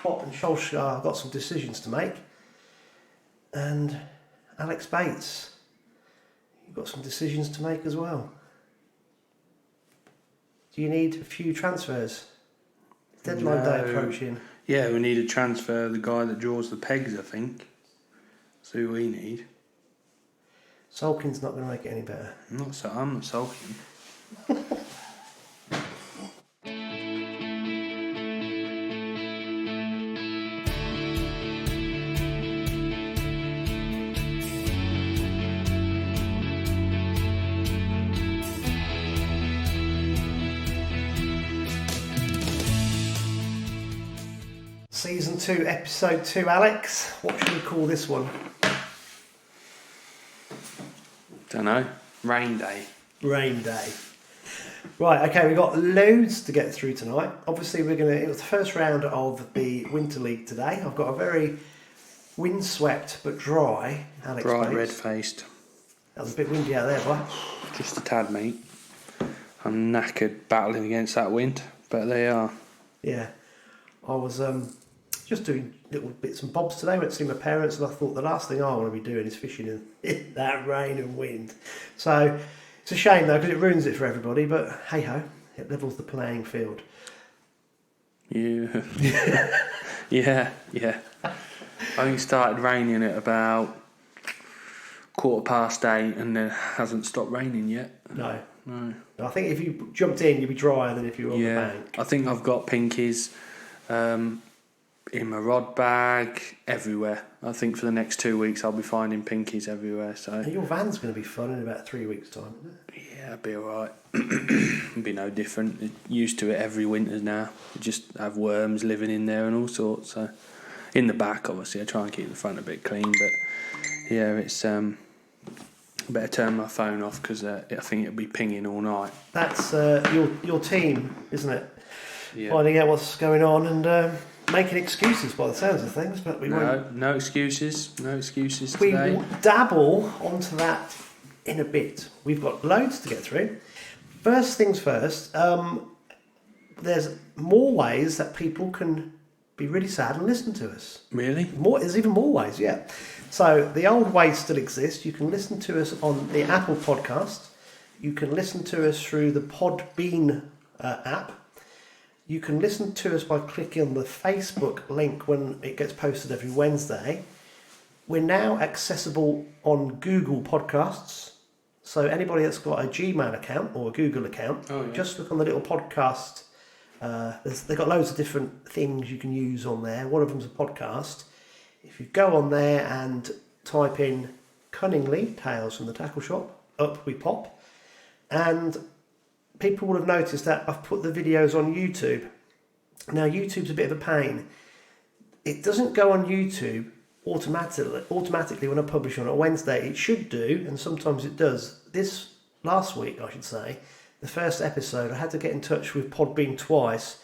Pop and Solskjaer have got some decisions to make. And Alex Bates, you've got some decisions to make as well. Do you need a few transfers? Deadline day approaching. Yeah, we need to transfer the guy that draws the pegs, I think. That's who we need. Sulking's not going to make it any better. I'm not sulking. Season 2, Episode 2, Alex. What should we call this one? Don't know. Rain day. Rain day. Right, okay, we've got loads to get through tonight. Obviously, it was the first round of the Winter League today. I've got a very windswept but dry Alex Bright Bates. red-faced. That was a bit windy out there, boy. Just a tad, mate. I'm knackered battling against that wind, but they are. Yeah. I was just doing little bits and bobs today. Went to see my parents, and I thought the last thing I want to be doing is fishing in that rain and wind. So it's a shame though, because it ruins it for everybody. But hey ho, it levels the playing field. Yeah. yeah. I think it started raining at about 8:15, and it hasn't stopped raining yet. No. I think if you jumped in, you'd be drier than if you were on the bank. I think I've got pinkies. In my rod bag, everywhere. I think for the next 2 weeks I'll be finding pinkies everywhere. So and your van's going to be fun in about 3 weeks' time, isn't it? Yeah, it'll be alright. It'll be no different. It's used to it every winter now. You just have worms living in there and all sorts. So in the back, obviously, I try and keep the front a bit clean. But yeah, it's better turn my phone off because I think it'll be pinging all night. That's your team, isn't it? Yeah. Finding out what's going on and making excuses by the sounds of things, but we won't. No excuses. No excuses We today. will dabble onto that in a bit. We've got loads to get through. First things first, there's more ways that people can be really sad and listen to us. Really? There's even more ways, yeah. So the old ways still exist. You can listen to us on the Apple podcast. You can listen to us through the Podbean app. You can listen to us by clicking on the Facebook link when it gets posted every Wednesday. We're now accessible on Google Podcasts. So anybody that's got a Gmail account or a Google account, just look on the little podcast. They've got loads of different things you can use on there. One of them's a podcast. If you go on there and type in Cunningly, Tales from the Tackle Shop, up we pop. And people will have noticed that I've put the videos on YouTube. Now, YouTube's a bit of a pain. It doesn't go on YouTube automatically when I publish on a Wednesday. It should do, and sometimes it does. This last week, I should say, the first episode, I had to get in touch with Podbean twice.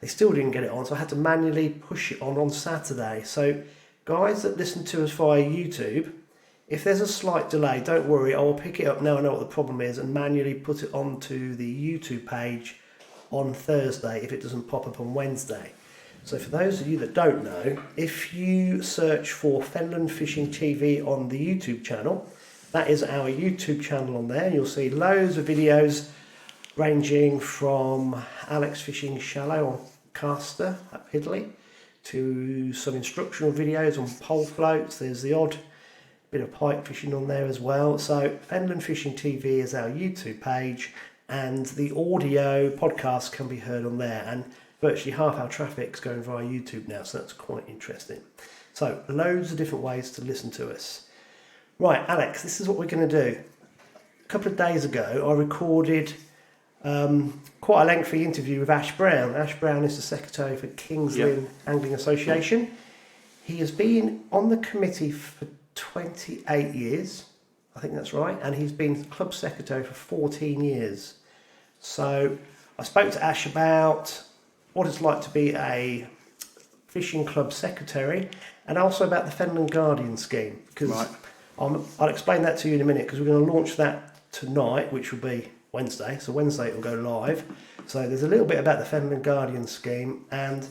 They still didn't get it on, so I had to manually push it on Saturday. So, guys that listen to us via YouTube, if there's a slight delay, don't worry, I will pick it up now I know what the problem is and manually put it onto the YouTube page on Thursday if it doesn't pop up on Wednesday. So for those of you that don't know, if you search for Fenland Fishing TV on the YouTube channel, that is our YouTube channel on there, and you'll see loads of videos ranging from Alex fishing shallow on caster at Pidley to some instructional videos on pole floats. There's the odd bit of pike fishing on there as well. So Fenland Fishing TV is our YouTube page, and the audio podcast can be heard on there, and virtually half our traffic's going via YouTube now, so that's quite interesting. So loads of different ways to listen to us. Right, Alex, this is what we're going to do. A couple of days ago I recorded quite a lengthy interview with Ash Brown. Ash Brown is the secretary for King's Lynn Angling Association. He has been on the committee for 28 years, I think that's right, and he's been club secretary for 14 years. So I spoke to Ash about what it's like to be a fishing club secretary, and also about the Fenland Guardian Scheme, because I'll explain that to you in a minute, because we're going to launch that tonight, which will be Wednesday, so Wednesday it will go live. So there's a little bit about the Fenland Guardian Scheme, and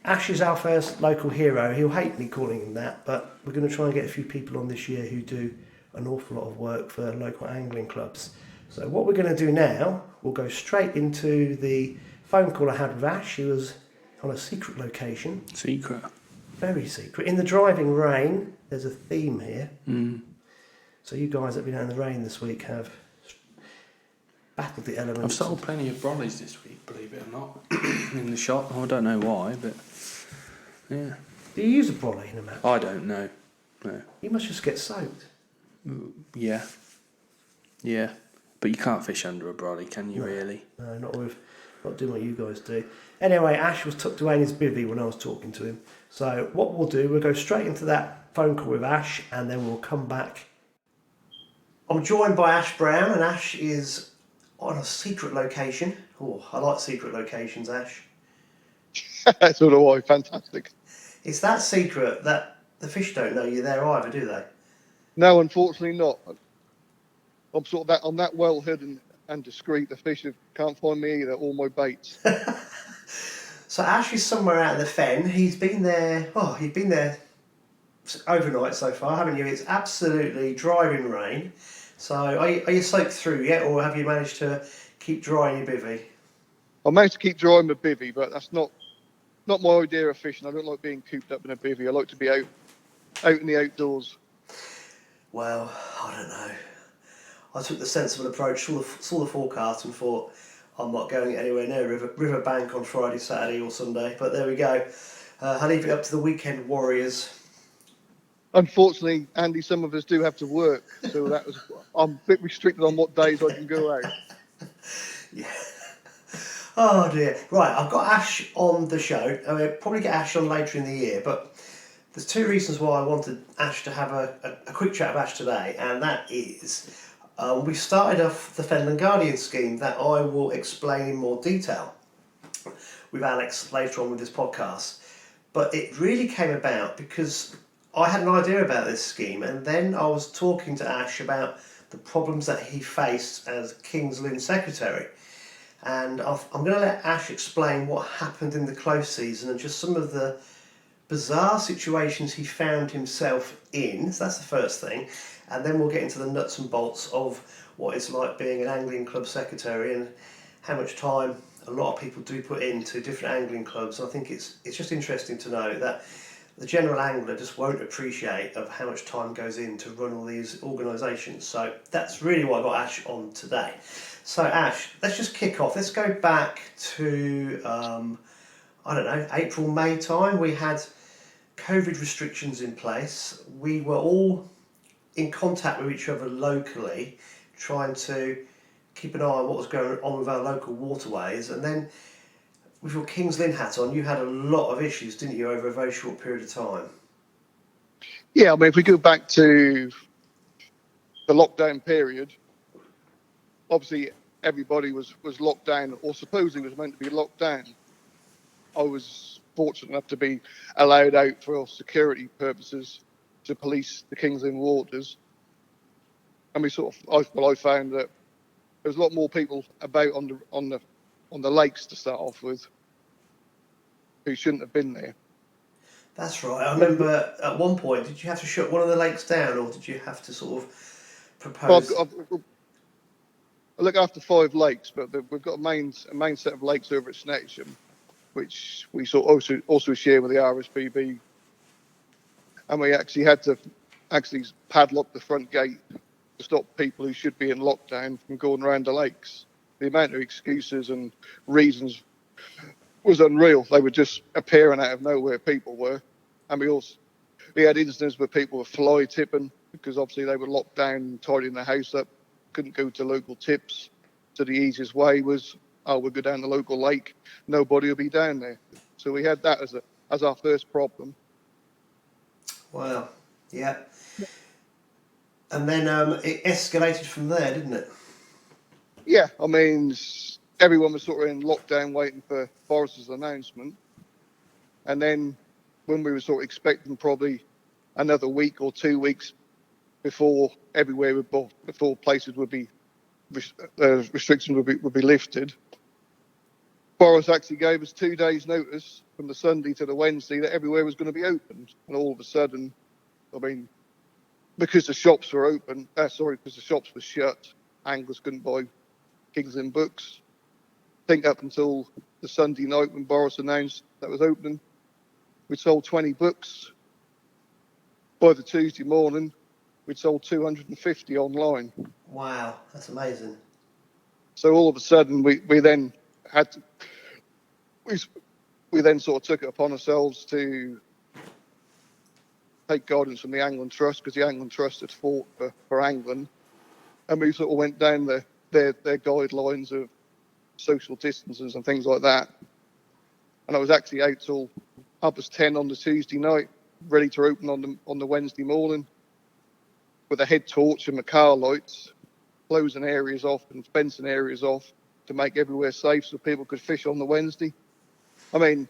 Ash is our first local hero. He'll hate me calling him that, but we're going to try and get a few people on this year who do an awful lot of work for local angling clubs. So what we're going to do now, we'll go straight into the phone call I had with Ash. He was on a secret location. Secret. Very secret. In the driving rain, there's a theme here. Mm. So you guys that have been out in the rain this week have battled the elements. I've sold plenty of brollies this week, believe it or not, in the shop. I don't know why, but yeah. Do you use a brolly in a match? I don't know. No. You must just get soaked. Yeah. Yeah. But you can't fish under a brolly, can you, really? No, not doing what you guys do. Anyway, Ash was tucked away in his bivvy when I was talking to him. So what we'll do, we'll go straight into that phone call with Ash, and then we'll come back. I'm joined by Ash Brown, and Ash is on a secret location. Oh, I like secret locations, Ash. So do I. Fantastic. It's that secret that the fish don't know you're there either, do they? No, unfortunately not. I'm sort of that. I'm that well hidden and discreet. The fish can't find me either. All my baits. So Ash is somewhere out in the fen. He's been there. Oh, you've been there overnight so far, haven't you? It's absolutely driving rain. So are you soaked through yet, or have you managed to keep dry in your bivvy? I managed to keep dry in my bivvy, but that's not my idea of fishing. I don't like being cooped up in a bivvy. I like to be out in the outdoors. Well, I don't know. I took the sensible approach, saw the forecast and thought, I'm not going anywhere near River Bank on Friday, Saturday or Sunday. But there we go. I leave it up to the weekend warriors. Unfortunately, Andy, some of us do have to work, so I'm a bit restricted on what days I can go out. Yeah. Oh dear. Right, I've got Ash on the show. I'll probably get Ash on later in the year, but there's two reasons why I wanted Ash to have a quick chat with Ash today, and that is we started off the Fenland Guardian Scheme that I will explain in more detail with Alex later on with this podcast. But it really came about because I had an idea about this scheme, and then I was talking to Ash about the problems that he faced as King's Lynn Secretary. And I'm going to let Ash explain what happened in the close season and just some of the bizarre situations he found himself in. So that's the first thing. And then we'll get into the nuts and bolts of what it's like being an angling club secretary and how much time a lot of people do put into different angling clubs. And I think it's just interesting to know that the general angler just won't appreciate of how much time goes in to run all these organisations. So that's really why I got Ash on today. So Ash, let's just kick off. Let's go back to, I don't know, April, May time. We had COVID restrictions in place. We were all in contact with each other locally, trying to keep an eye on what was going on with our local waterways. And then with your King's Lynn hat on, you had a lot of issues, didn't you, over a very short period of time? Yeah, I mean, if we go back to the lockdown period, obviously everybody was locked down, or supposedly was meant to be locked down. I was fortunate enough to be allowed out for security purposes to police the King's Lynn waters. And I found that there was a lot more people about on the lakes to start off with who shouldn't have been there. That's right. I remember at one point, did you have to shut one of the lakes down, or did you have to sort of propose? I look after 5 lakes, but we've got a main set of lakes over at Snetcham, which we also share with the RSPB, and we actually had to padlock the front gate to stop people who should be in lockdown from going around the lakes. The amount of excuses and reasons was unreal. They were just appearing out of nowhere, people were. And we had instances where people were fly tipping because obviously they were locked down, tidying the house up, couldn't go to local tips. So the easiest way was, we'll go down the local lake, nobody will be down there. So we had that as our first problem. Wow, yeah. And then it escalated from there, didn't it? Yeah, I mean, everyone was sort of in lockdown waiting for Boris's announcement. And then when we were sort of expecting probably another week or 2 weeks before before places would be, restrictions would be lifted, Boris actually gave us 2 days notice from the Sunday to the Wednesday that everywhere was going to be opened, and all of a sudden, I mean, because the shops were open, because the shops were shut, anglers couldn't buy King's Lynn books. I think up until the Sunday night when Boris announced that was opening, we sold 20 books. By the Tuesday morning, we'd sold 250 online. Wow, that's amazing. So all of a sudden, we then had to, we then sort of took it upon ourselves to take guidance from the Angling Trust, because the Angling Trust had fought for angling, and we sort of went down their guidelines of social distances and things like that. And I was actually out till 10 on the Tuesday night, ready to open on the Wednesday morning, with a head torch and my car lights, closing areas off and fencing areas off to make everywhere safe so people could fish on the Wednesday. I mean,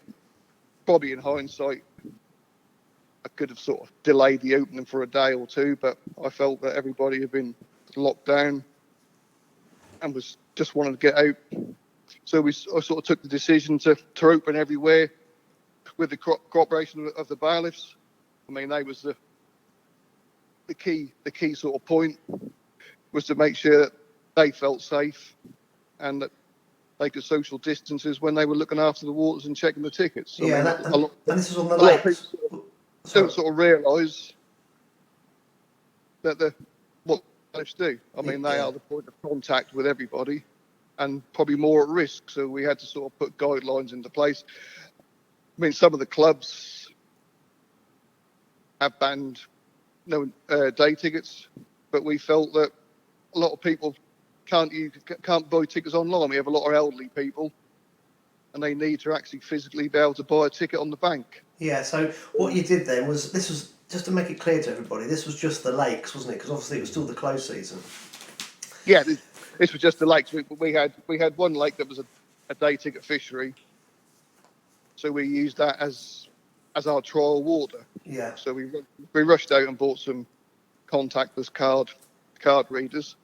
probably in hindsight, I could have sort of delayed the opening for a day or two, but I felt that everybody had been locked down and was just wanting to get out. So I sort of took the decision to open everywhere with the cooperation of the bailiffs. I mean, they was the key sort of point was to make sure that they felt safe and that they could social distances when they were looking after the waters and checking the tickets. Yeah, and this was on the a lot of lakes. people don't sort of realise that what bailiffs do. I mean, they are the point of contact with everybody and probably more at risk. So we had to sort of put guidelines into place. I mean, some of the clubs have banned day tickets, but we felt that a lot of people can't buy tickets online. We have a lot of elderly people, and they need to actually physically be able to buy a ticket on the bank. Yeah, so what you did then was, this was, just to make it clear to everybody, this was just the lakes, wasn't it? Because obviously it was still the close season. Yeah, this was just the lakes. We had one lake that was a day ticket fishery, so we used that as our trial water. Yeah. So we rushed out and bought some contactless card readers,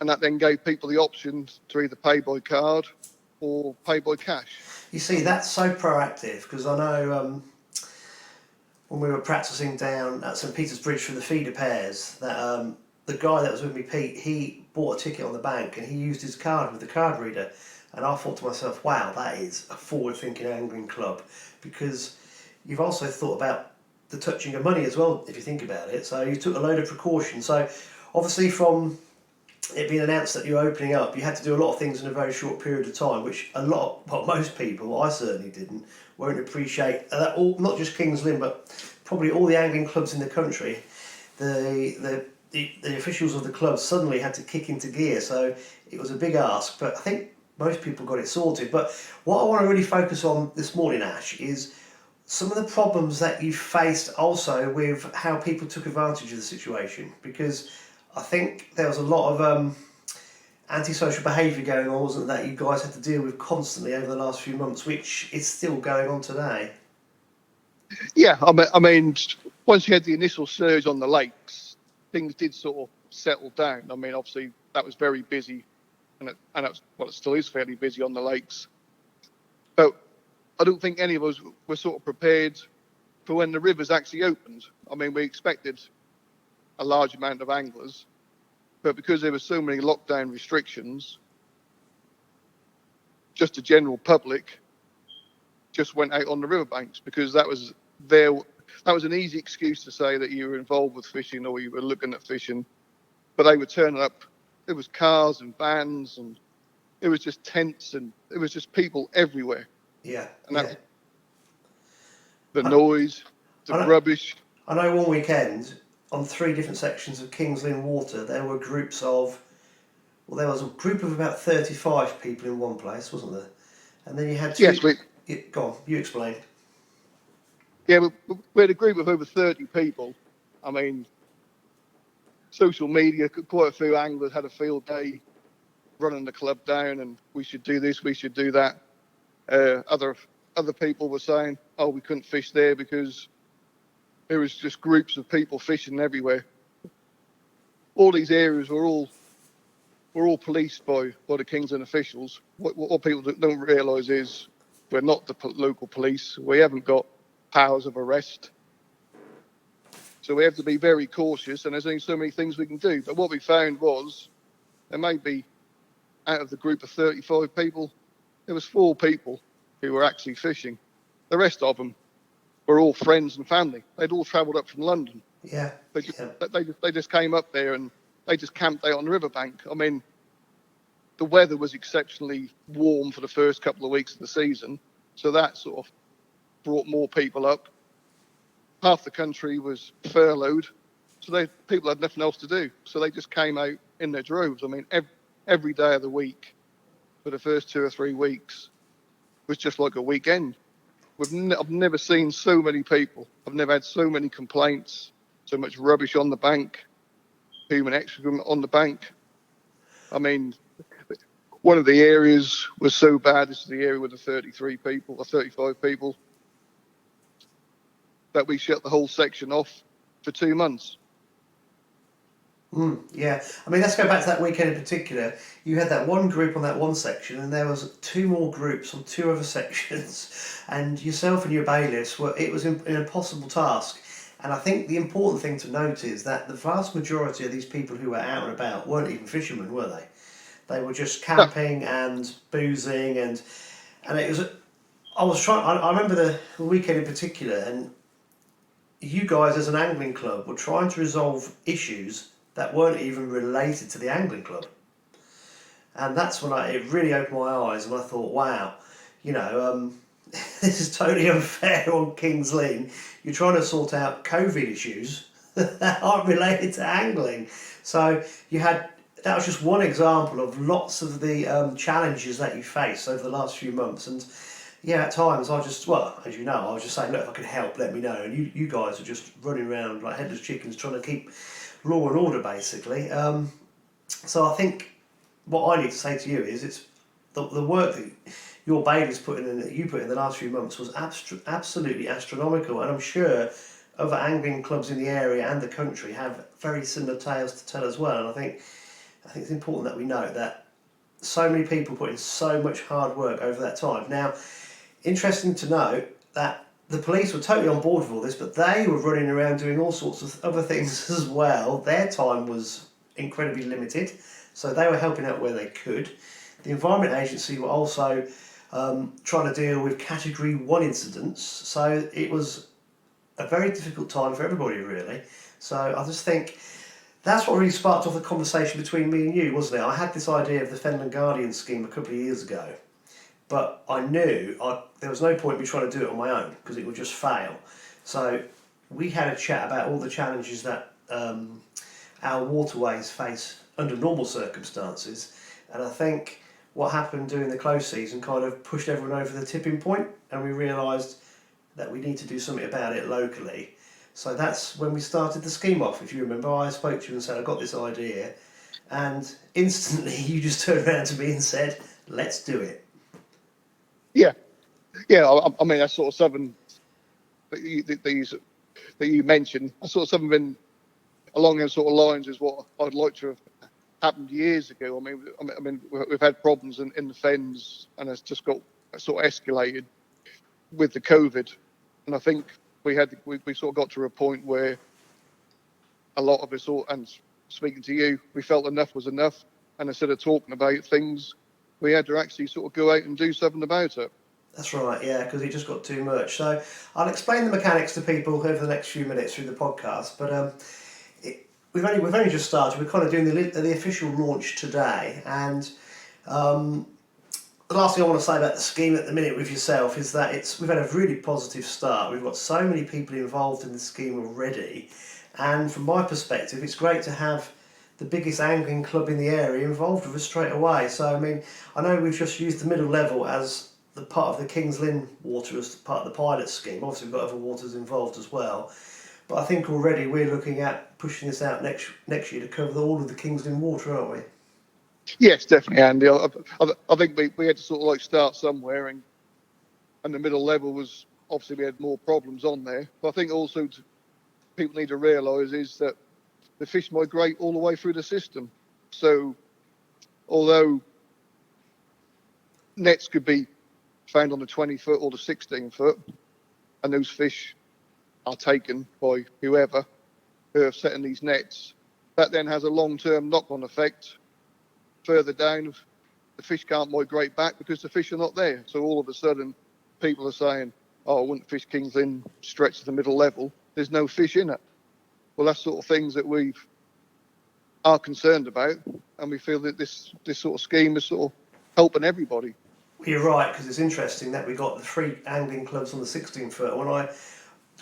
and that then gave people the option to either pay by card or pay by cash. You see, that's so proactive, because I know when we were practising down at St Peter's Bridge for the feeder pairs, that the guy that was with me, Pete, he bought a ticket on the bank and he used his card with the card reader. And I thought to myself, wow, that is a forward-thinking angling club, because you've also thought about the touching of money as well, if you think about it. So you took a load of precautions. So obviously from it being announced that you're opening up, you had to do a lot of things in a very short period of time, which most people, I certainly didn't, won't appreciate. All, not just King's Lynn, but probably all the angling clubs in the country. The officials of the club suddenly had to kick into gear, so it was a big ask. But I think most people got it sorted. But what I want to really focus on this morning, Ash, is some of the problems that you faced also with how people took advantage of the situation, because I think there was a lot of antisocial behaviour going on, wasn't there, that you guys had to deal with constantly over the last few months, which is still going on today. Yeah, I mean, once you had the initial surge on the lakes, things did sort of settle down. I mean, obviously that was very busy, and it still is fairly busy on the lakes. But I don't think any of us were sort of prepared for when the rivers actually opened. I mean, we expected a large amount of anglers, but because there were so many lockdown restrictions, just the general public just went out on the riverbanks, because that was an easy excuse to say that you were involved with fishing or you were looking at fishing. But they were turning up, there was cars and vans, and it was just tents, and it was just people everywhere. Yeah. And that, the noise, the rubbish. I know one weekend, on 3 different sections of King's Lynn water, there was a group of about 35 people in one place, wasn't there? And then you had two... Yes, go on, you explain. Yeah, we had a group of over 30 people. I mean, social media, quite a few anglers had a field day running the club down, and we should do this, we should do that. Other people were saying, oh, we couldn't fish there because there was just groups of people fishing everywhere. All these areas were all policed by the King's Lynn officials. What people don't realise is We're not the local police. We haven't got powers of arrest. So we have to be very cautious, and there's only so many things we can do. But what we found was there may be, out of the group of 35 people, there was 4 people who were actually fishing. The rest of them were all friends and family. They'd all travelled up from London. Yeah. They just came up there and they just camped out on the riverbank. I mean, the weather was exceptionally warm for the first couple of weeks of the season, so that sort of brought more people up. Half the country was furloughed, so people had nothing else to do, so they just came out in their droves. I mean, every day of the week for the first 2 or 3 weeks was just like a weekend. I've never seen so many people. I've never had so many complaints, so much rubbish on the bank, human excrement on the bank. I mean, one of the areas was so bad, this is the area with the 33 people or 35 people, that we shut the whole section off for 2 months. Yeah, I mean, let's go back to that weekend in particular. You had that one group on that one section, and there was 2 more groups on 2 other sections, and yourself and your bailiffs it was an impossible task. And I think the important thing to note is that the vast majority of these people who were out and about weren't even fishermen, were they? They were just camping and boozing, and it was. I remember the weekend in particular, and you guys as an angling club were trying to resolve issues that weren't even related to the angling club. And that's when it really opened my eyes, and I thought, wow, this is totally unfair on King's Lynn. You're trying to sort out COVID issues that aren't related to angling. So that was just one example of lots of the challenges that you faced over the last few months. And yeah, at times as you know, I was just saying, look, if I can help, let me know. And you guys are just running around like headless chickens trying to keep law and order, basically. So I think what I need to say to you is it's the work that your bailiffs put in, that you put in the last few months was absolutely astronomical. And I'm sure other angling clubs in the area and the country have very similar tales to tell as well. And I think it's important that we note that so many people put in so much hard work over that time. Now, interesting to note that the police were totally on board with all this, but they were running around doing all sorts of other things as well. Their time was incredibly limited, so they were helping out where they could. The Environment Agency were also trying to deal with Category 1 incidents, so it was a very difficult time for everybody, really. So I just think that's what really sparked off the conversation between me and you, wasn't it? I had this idea of the Fenland Guardian Scheme a couple of years ago, but I knew there was no point in me trying to do it on my own because it would just fail. So we had a chat about all the challenges that our waterways face under normal circumstances, and I think what happened during the close season kind of pushed everyone over the tipping point, and we realised that we need to do something about it locally. So that's when we started the scheme off. If you remember, I spoke to you and said, I've got this idea, and instantly you just turned around to me and said, let's do it. Yeah. I mean, that's sort of something that you mentioned. I sort of something along those sort of lines is what I'd like to have happened years ago. I mean, we've had problems in the fens, and it's just got sort of escalated with the COVID, and I think we sort of got to a point where a lot of us, and speaking to you, we felt enough was enough, and instead of talking about things, we had to actually sort of go out and do something about it. That's right, yeah, because it just got too much. So I'll explain the mechanics to people over the next few minutes through the podcast, but we've only just started. We're kind of doing the official launch today, and the last thing I want to say about the scheme at the minute with yourself is that we've had a really positive start. We've got so many people involved in the scheme already, and from my perspective, it's great to have the biggest angling club in the area involved with us straight away. So, I mean, I know we've just used the middle level as the part of the King's Lynn water as part of the pilot scheme. Obviously, we've got other waters involved as well. But I think already we're looking at pushing this out next year to cover all of the King's Lynn water, aren't we? Yes, definitely, Andy. I think we had to sort of like start somewhere, and the middle level was obviously we had more problems on there. But I think also people need to realise is that the fish migrate all the way through the system. So although nets could be found on the 20-foot or the 16-foot, and those fish are taken by whoever who have set in these nets. That then has a long-term knock-on effect further down. The fish can't migrate back because the fish are not there. So all of a sudden, people are saying, "Oh, wouldn't fish King's Lynn stretch to the middle level? There's no fish in it." Well, that's sort of things that we are concerned about, and we feel that this sort of scheme is sort of helping everybody. Well, you're right, because it's interesting that we got the 3 angling clubs on the 16-foot. When I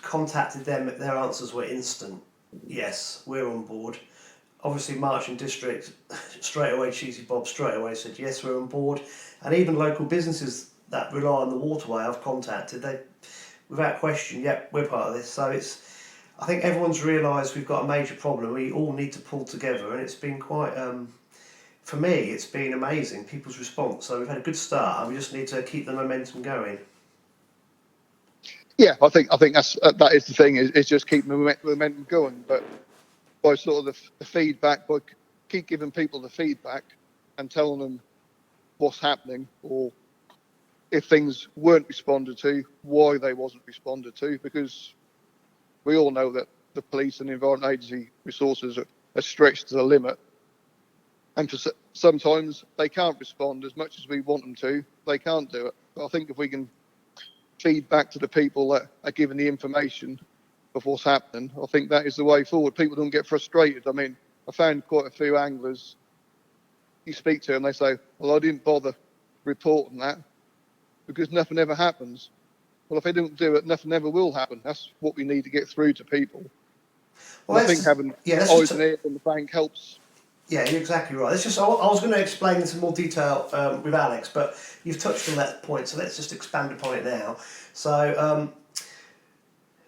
contacted them, their answers were instant. Yes, we're on board. Obviously, Marching District, straight away, Cheesy Bob straight away said, yes, we're on board. And even local businesses that rely on the waterway I've contacted, they, without question, yep, we're part of this. So I think everyone's realised we've got a major problem. We all need to pull together, and it's been quite, for me, it's been amazing, people's response. So we've had a good start, and we just need to keep the momentum going. Yeah, I think that is the thing, is just keep the momentum going. But by sort of the feedback, by keep giving people the feedback and telling them what's happening, or if things weren't responded to, why they wasn't responded to, because we all know that the police and the Environment Agency resources are stretched to the limit, and sometimes they can't respond as much as we want them to. They can't do it. But I think if we can feed back to the people that are given the information of what's happening, I think that is the way forward. People don't get frustrated. I mean, I found quite a few anglers, you speak to them, they say, well, I didn't bother reporting that because nothing ever happens. Well, if they don't do it, nothing ever will happen. That's what we need to get through to people. Well, I think having eyes and ears on the bank helps. Yeah, you're exactly right. It's just I was going to explain this in more detail with Alex, but you've touched on that point, so let's just expand upon it now. So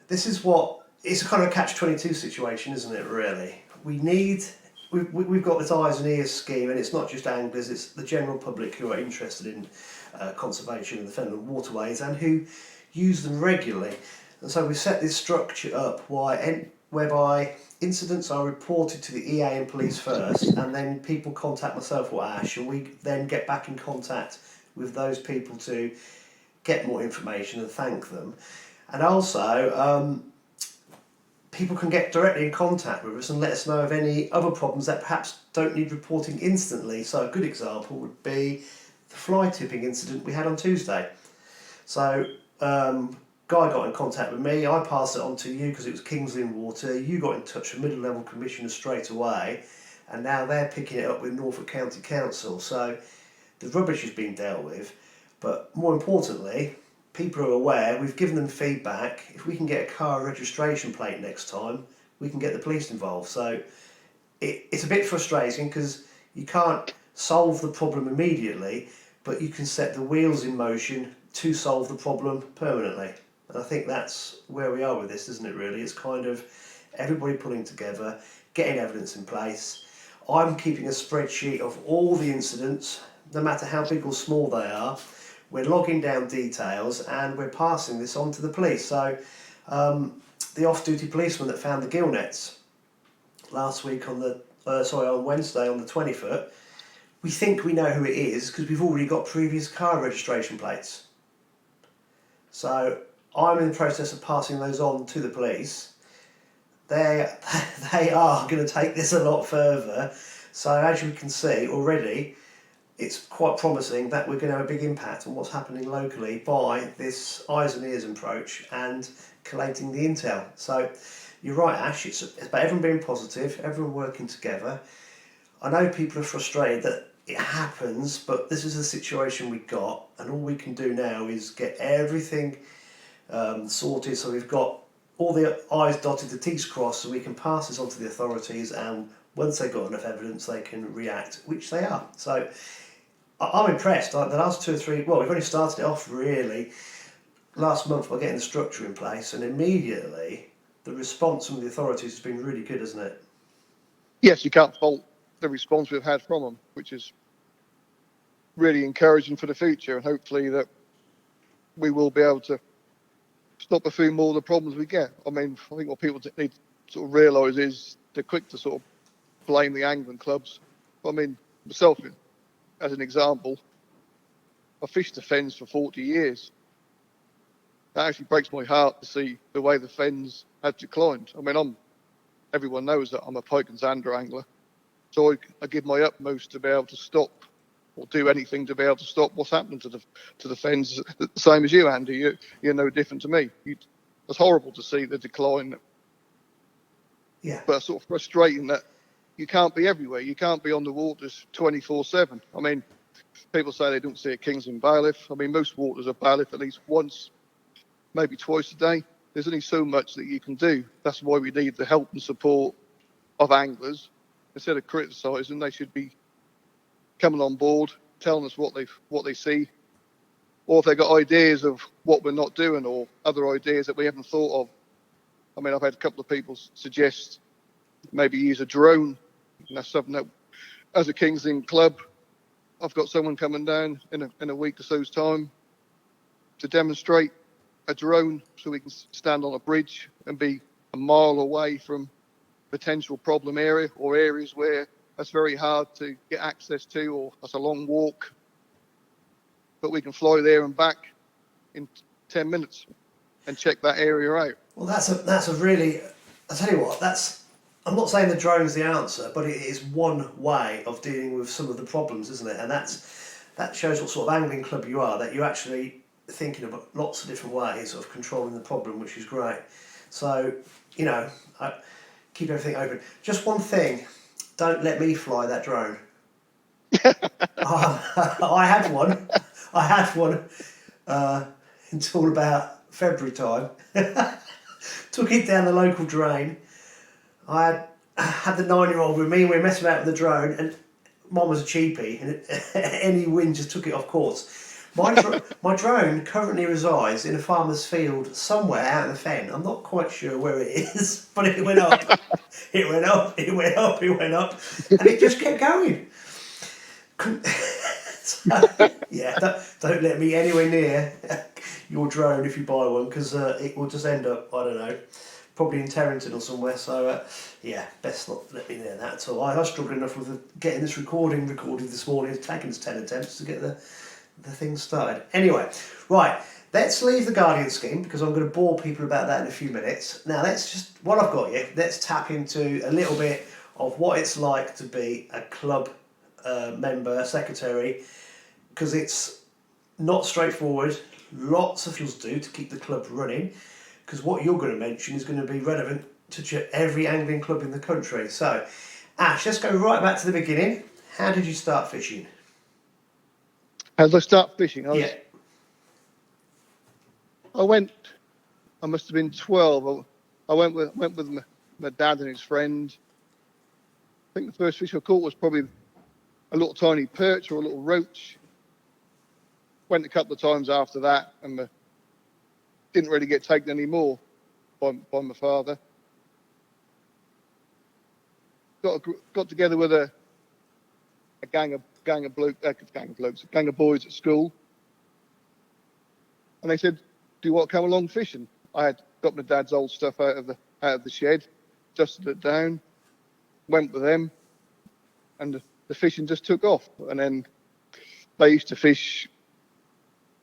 this is what it's a kind of a catch-22 situation, isn't it? Really, we've got this eyes and ears scheme, and it's not just anglers; it's the general public who are interested in conservation of the Fenland waterways and who use them regularly. And so we set this structure up whereby incidents are reported to the EA and police first, and then people contact myself or Ash, and we then get back in contact with those people to get more information and thank them. And also, people can get directly in contact with us and let us know of any other problems that perhaps don't need reporting instantly. So a good example would be the fly tipping incident we had on Tuesday. So Guy got in contact with me, I passed it on to you because it was King's Lynn Water, you got in touch with Middle Level Commissioner straight away, and now they're picking it up with Norfolk County Council. So the rubbish has been dealt with, but more importantly, people are aware, we've given them feedback. If we can get a car registration plate next time, we can get the police involved. So it's a bit frustrating because you can't solve the problem immediately, but you can set the wheels in motion to solve the problem permanently. And I think that's where we are with this, isn't it, really? It's kind of everybody pulling together, getting evidence in place. I'm keeping a spreadsheet of all the incidents, no matter how big or small they are. We're logging down details and we're passing this on to the police. So the off-duty policeman that found the gill nets last week on Wednesday on the 20-foot, we think we know who it is because we've already got previous car registration plates. So I'm in the process of passing those on to the police. They are going to take this a lot further. So as you can see already, it's quite promising that we're going to have a big impact on what's happening locally by this eyes and ears approach and collating the intel. So you're right, Ash, it's about everyone being positive, everyone working together. I know people are frustrated that it happens, but this is the situation we got, and all we can do now is get everything sorted so we've got all the I's dotted, the T's crossed, so we can pass this on to the authorities, and once they've got enough evidence they can react, which they are. So I'm impressed. The last 2 or 3, well, we've only started it off really last month by getting the structure in place, and immediately the response from the authorities has been really good, hasn't it? Yes, you can't fault the response we've had from them, which is really encouraging for the future, and hopefully that we will be able to stop a few more of the problems we get. I mean, I think what people need to sort of realise is they're quick to sort of blame the angling clubs. I mean, myself, as an example, I fished the Fens for 40 years. That actually breaks my heart to see the way the Fens have declined. I mean, everyone knows that I'm a pike and zander angler, so I give my utmost to be able to stop or do anything to be able to stop what's happening to the Fens. The same as you, Andy. You're no different to me. It's horrible to see the decline. Yeah. But it's sort of frustrating that you can't be everywhere. You can't be on the waters 24/7. I mean, people say they don't see a Kingsland bailiff. I mean, most waters are bailiff at least once, maybe twice a day. There's only so much that you can do. That's why we need the help and support of anglers. Instead of criticising, they should be coming on board, telling us what they see, or if they've got ideas of what we're not doing or other ideas that we haven't thought of. I mean, I've had a couple of people suggest maybe use a drone, and that's something that, as a Kingsland club, I've got someone coming down in a week or so's time to demonstrate a drone so we can stand on a bridge and be a mile away from potential problem area or areas where that's very hard to get access to, or that's a long walk. But we can fly there and back in 10 minutes and check that area out. Well, that's a really. I tell you what, I'm not saying the drone's the answer, but it is one way of dealing with some of the problems, isn't it? And that shows what sort of angling club you are. That you're actually thinking about lots of different ways of controlling the problem, which is great. So keep everything open. Just one thing. Don't let me fly that drone. I had one until about February time. Took it down the local drain. I had the 9-year-old with me. We were messing about with the drone, and Mum was a cheapie, and any wind just took it off course. My drone currently resides in a farmer's field somewhere out in the fen. I'm not quite sure where it is, but it went up. It went up, it went up, it went up, and it just kept going. So, yeah, don't let me anywhere near your drone if you buy one, because it will just end up, I don't know, probably in Terrington or somewhere. So, best not let me near that at all. I struggled enough with getting this recorded this morning. It's taken us 10 attempts to get the thing started. Anyway, right. Let's leave the Guardian Scheme, because I'm going to bore people about that in a few minutes. Now, while I've got you, let's tap into a little bit of what it's like to be a club member, secretary, because it's not straightforward. Lots of things do to keep the club running, because what you're going to mention is going to be relevant to every angling club in the country. So, Ash, let's go right back to the beginning. How did you start fishing? How did I start fishing? I must have been 12. I went with my dad and his friend. I think the first fish I caught was probably a little tiny perch or a little roach. Went a couple of times after that, and didn't really get taken anymore by my father. Got together with a gang of boys at school, and they said, "Do you want to come along fishing?" I had got my dad's old stuff out of the shed, dusted it down, went with them, and the fishing just took off. And then they used to fish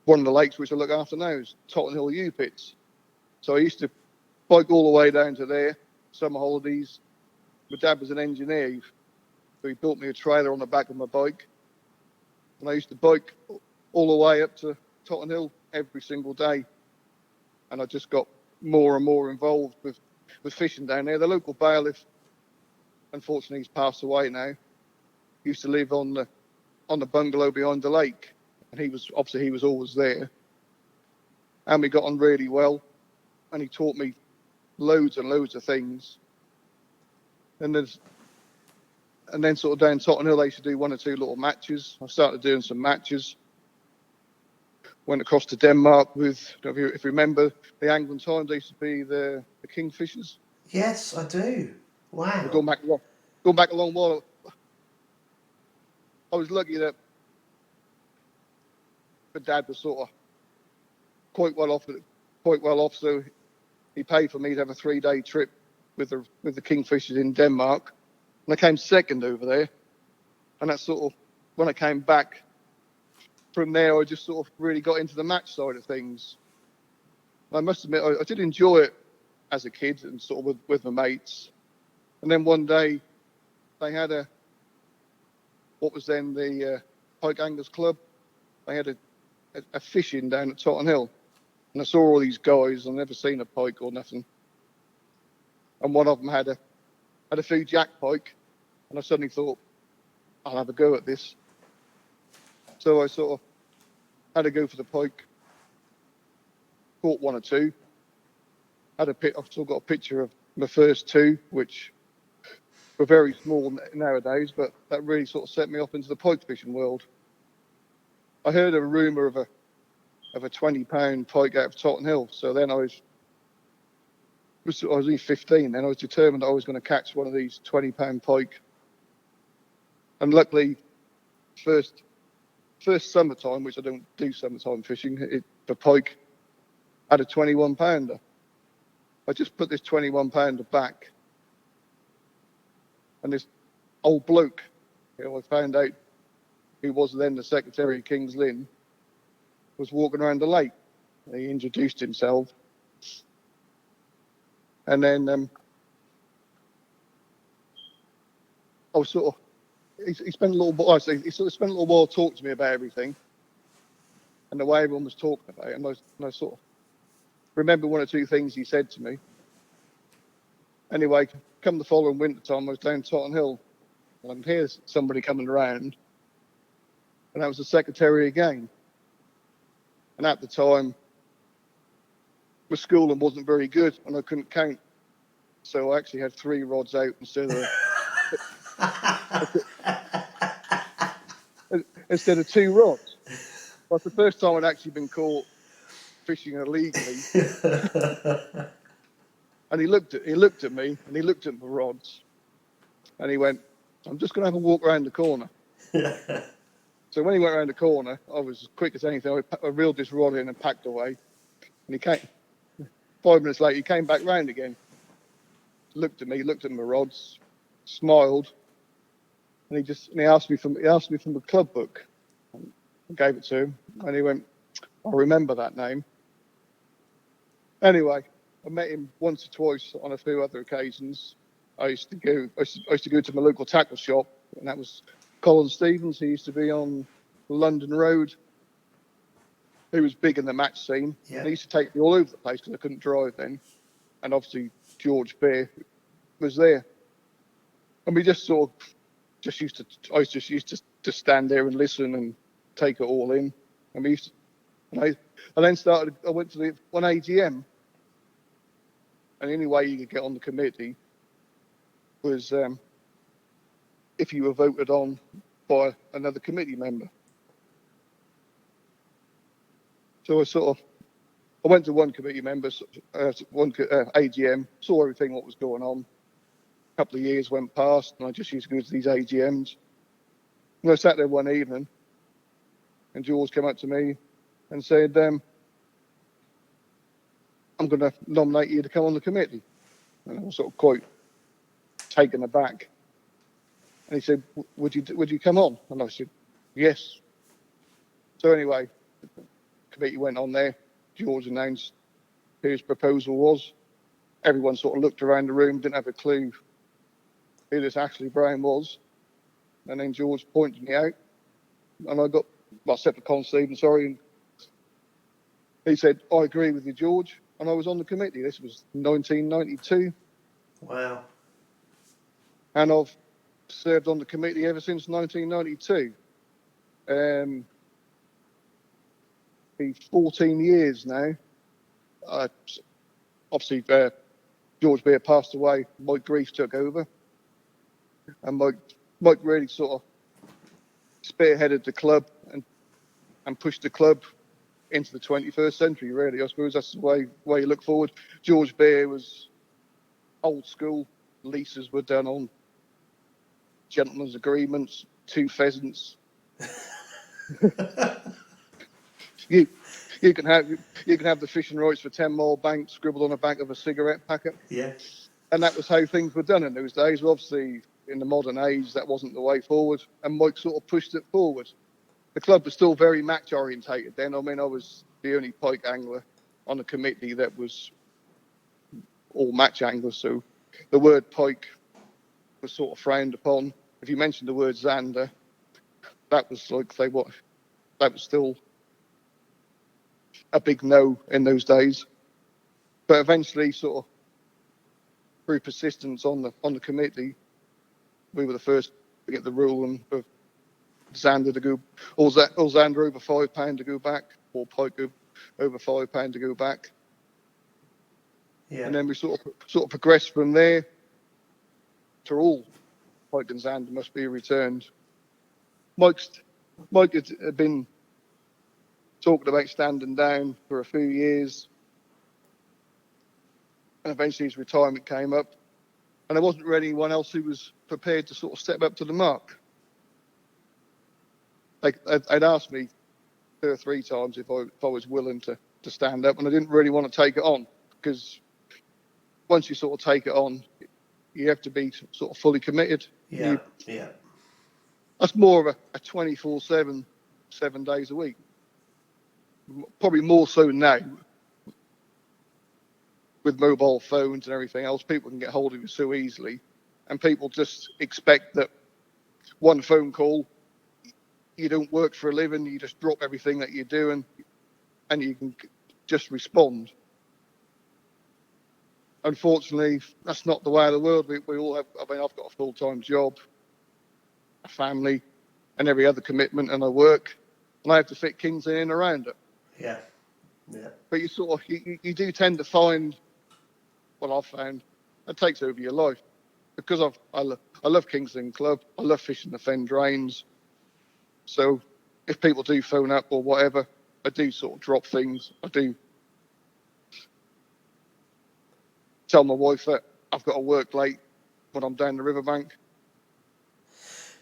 one of the lakes which I look after now, is Tottenham Hill U pits. So I used to bike all the way down to there, summer holidays. My dad was an engineer, so he built me a trailer on the back of my bike, and I used to bike all the way up to Tottenham Hill every single day. And I just got more and more involved with fishing down there. The local bailiff, unfortunately, he's passed away now. He used to live on the bungalow behind the lake, and he was always there. And we got on really well, and he taught me loads and loads of things. And then sort of down Tottenham Hill, they used to do one or two little matches. I started doing some matches. Went across to Denmark with, if you remember, the Angling Times, they used to be the Kingfishers. Yes, I do. Wow. Going back a long while. I was lucky that my dad was sort of quite well off, so he paid for me to have a 3-day trip with the Kingfishers in Denmark, and I came second over there. And that's sort of when I came back. from there, I just sort of really got into the match side of things. I must admit, I did enjoy it as a kid and sort of with my mates. And then one day, they had what was then the Pike Anglers Club. They had a fishing down at Totton Hill. And I saw all these guys. I've never seen a pike or nothing. And one of them had a few jack pike. And I suddenly thought, I'll have a go at this. So I sort of had a go for the pike. Caught one or two. I've still got a picture of my first two, which were very small nowadays, but that really sort of set me off into the pike fishing world. I heard a rumour of a £20 pike out of Totton Hill, so then I was only 15. Then I was determined I was going to catch one of these £20 pike. And luckily, first summertime, which I don't do summertime fishing, the pike had a 21 pounder. I just put this 21 pounder back, and this old bloke, I found out who was then the Secretary of King's Lynn, was walking around the lake. He introduced himself, and then I was sort of. He spent a little while. He sort of spent a little while talking to me about everything, and the way everyone was talking about it. And I sort of remember one or two things he said to me. Anyway, come the following winter time, I was down Totton Hill, and here's somebody coming around, and that was the Secretary again. And at the time, my schooling wasn't very good, and I couldn't count, so I actually had 3 rods out instead of 2 rods. But the first time I'd actually been caught fishing illegally. And he looked at me, and he looked at my rods, and he went, "I'm just going to have a walk around the corner." So when he went around the corner, I was as quick as anything. I reeled this rod in and packed away. And he came 5 minutes later. He came back round again, looked at me, looked at my rods, smiled, and he asked me from the club book. I gave it to him, and he went, "I remember that name." Anyway, I met him once or twice on a few other occasions. I used to go to my local tackle shop, and that was Colin Stevens. He used to be on London Road. He was big in the match scene. Yeah. And he used to take me all over the place because I couldn't drive then. And obviously George Bear was there. And we just sort of I was just used to stand there and listen and take it all in. And I went to the one AGM. And the only way you could get on the committee was if you were voted on by another committee member. So I went to one committee member, AGM, saw everything what was going on. A couple of years went past, and I just used to go to these AGMs. And I sat there one evening, and George came up to me and said, "I'm going to nominate you to come on the committee." And I was sort of quite taken aback. And he said, would you come on? And I said, yes. So anyway, the committee went on there. George announced who his proposal was. Everyone sort of looked around the room, didn't have a clue who this Ashley Brown was. And then George pointed me out. And I said to Colin Stevens, sorry. And he said, "I agree with you, George." And I was on the committee. This was 1992. Wow. And I've served on the committee ever since 1992. Been 14 years now. Obviously, George Beer passed away. Mike Grief took over. And Mike really sort of spearheaded the club and pushed the club into the 21st century, really. I suppose that's the way you look forward. George Beer was old school. Leases were done on gentlemen's agreements, 2 pheasants. you can have the fishing rights for 10 mile bank scribbled on the back of a cigarette packet. Yeah. And that was how things were done in those days. Well, obviously, in the modern age, that wasn't the way forward. And Mike sort of pushed it forward. the club was still very match orientated then. I mean, I was the only pike angler on the committee that was all match anglers, so the word pike was sort of frowned upon. If you mentioned the word zander, that was like that was still a big no in those days. But eventually, sort of through persistence on the committee, we were the first to get the rule of zander to go, or zander over £5 to go back, or pike over £5 to go back. Yeah. And then we sort of progressed from there to all pike and zander must be returned. Mike had been talking about standing down for a few years, and eventually his retirement came up, and there wasn't really anyone else who was prepared to sort of step up to the mark. They'd asked me 2 or 3 times if I was willing to stand up, and I didn't really want to take it on, because once you sort of take it on, you have to be sort of fully committed. Yeah. That's more of a 24/7, 7 days a week. Probably more so now with mobile phones and everything else. People can get hold of you so easily, and people just expect that one phone call, you don't work for a living, you just drop everything that you're doing, and you can just respond. Unfortunately, that's not the way of the world. We all have. I mean, I've got a full-time job, a family, and every other commitment, and I work, and I have to fit Kings in around it. Yeah. But you sort of you do tend to find, what I've found, it takes over your life, because I love Kings Lynn Club. I love fishing the Fen drains. So if people do phone up or whatever, I do sort of drop things. I do tell my wife that I've got to work late when I'm down the riverbank.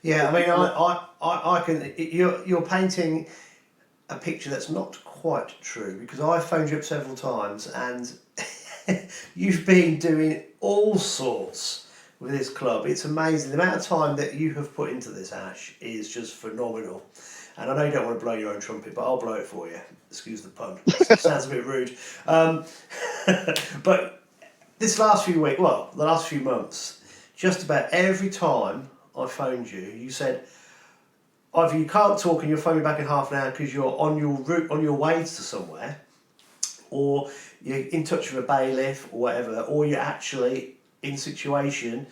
Yeah, I mean, I can. You're painting a picture that's not quite true, because I phoned you up several times, and you've been doing all sorts with this club. It's amazing. The amount of time that you have put into this, Ash, is just phenomenal. And I know you don't want to blow your own trumpet, but I'll blow it for you. Excuse the pun. It sounds a bit rude. But this last few weeks, well, the last few months, just about every time I phoned you, you said either you can't talk and you'll phone me back in half an hour because you're on your route, on your way to somewhere, or you're in touch with a bailiff or whatever, or you're actually in situation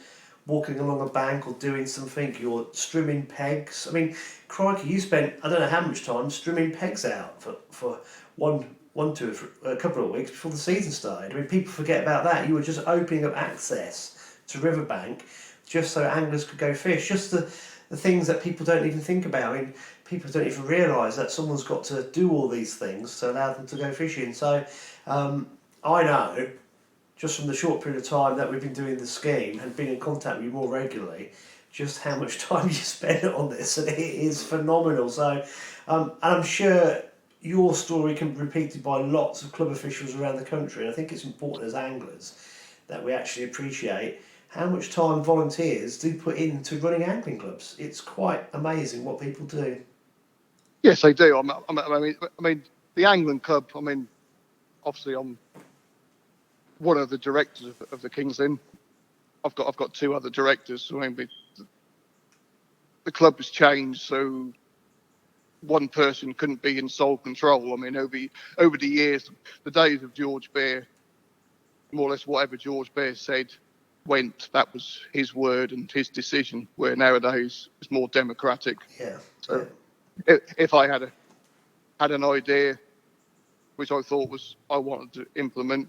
walking along a bank or doing something, you're strimming pegs. I mean, crikey, you spent I don't know how much time strimming pegs out for a couple of weeks before the season started. I mean, people forget about that. You were just opening up access to riverbank just so anglers could go fish. Just the things that people don't even think about. I mean, people don't even realise that someone's got to do all these things to allow them to go fishing. So I know, just from the short period of time that we've been doing the scheme and been in contact with you more regularly, just how much time you spend on this, and it is phenomenal. So, and I'm sure your story can be repeated by lots of club officials around the country, and I think it's important as anglers that we actually appreciate how much time volunteers do put into running angling clubs. It's quite amazing what people do. Yes, they do. I mean, the angling club. I mean, obviously, I'm one of the directors of the Kings Lynn. I've got 2 other directors. So I mean, the club has changed, so one person couldn't be in sole control. I mean, over the years, the days of George Bear, more or less whatever George Bear said went. That was his word and his decision. Where nowadays it's more democratic. Yeah. So if I had an idea which I thought I wanted to implement,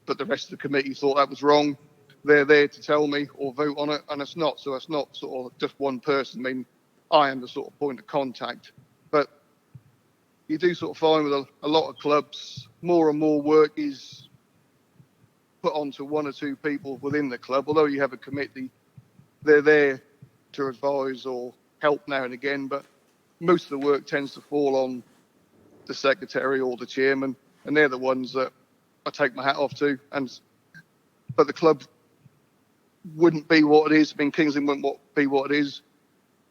but the rest of the committee thought that was wrong, they're there to tell me or vote on it, and it's not. So it's not sort of just one person. I mean, I am the sort of point of contact, but you do sort of find with a lot of clubs, more and more work is put onto 1 or 2 people within the club. Although you have a committee, they're there to advise or help now and again, but most of the work tends to fall on the secretary or the chairman, and they're the ones that I take my hat off to. But the club wouldn't be what it is. I mean, Kings Lynn wouldn't be what it is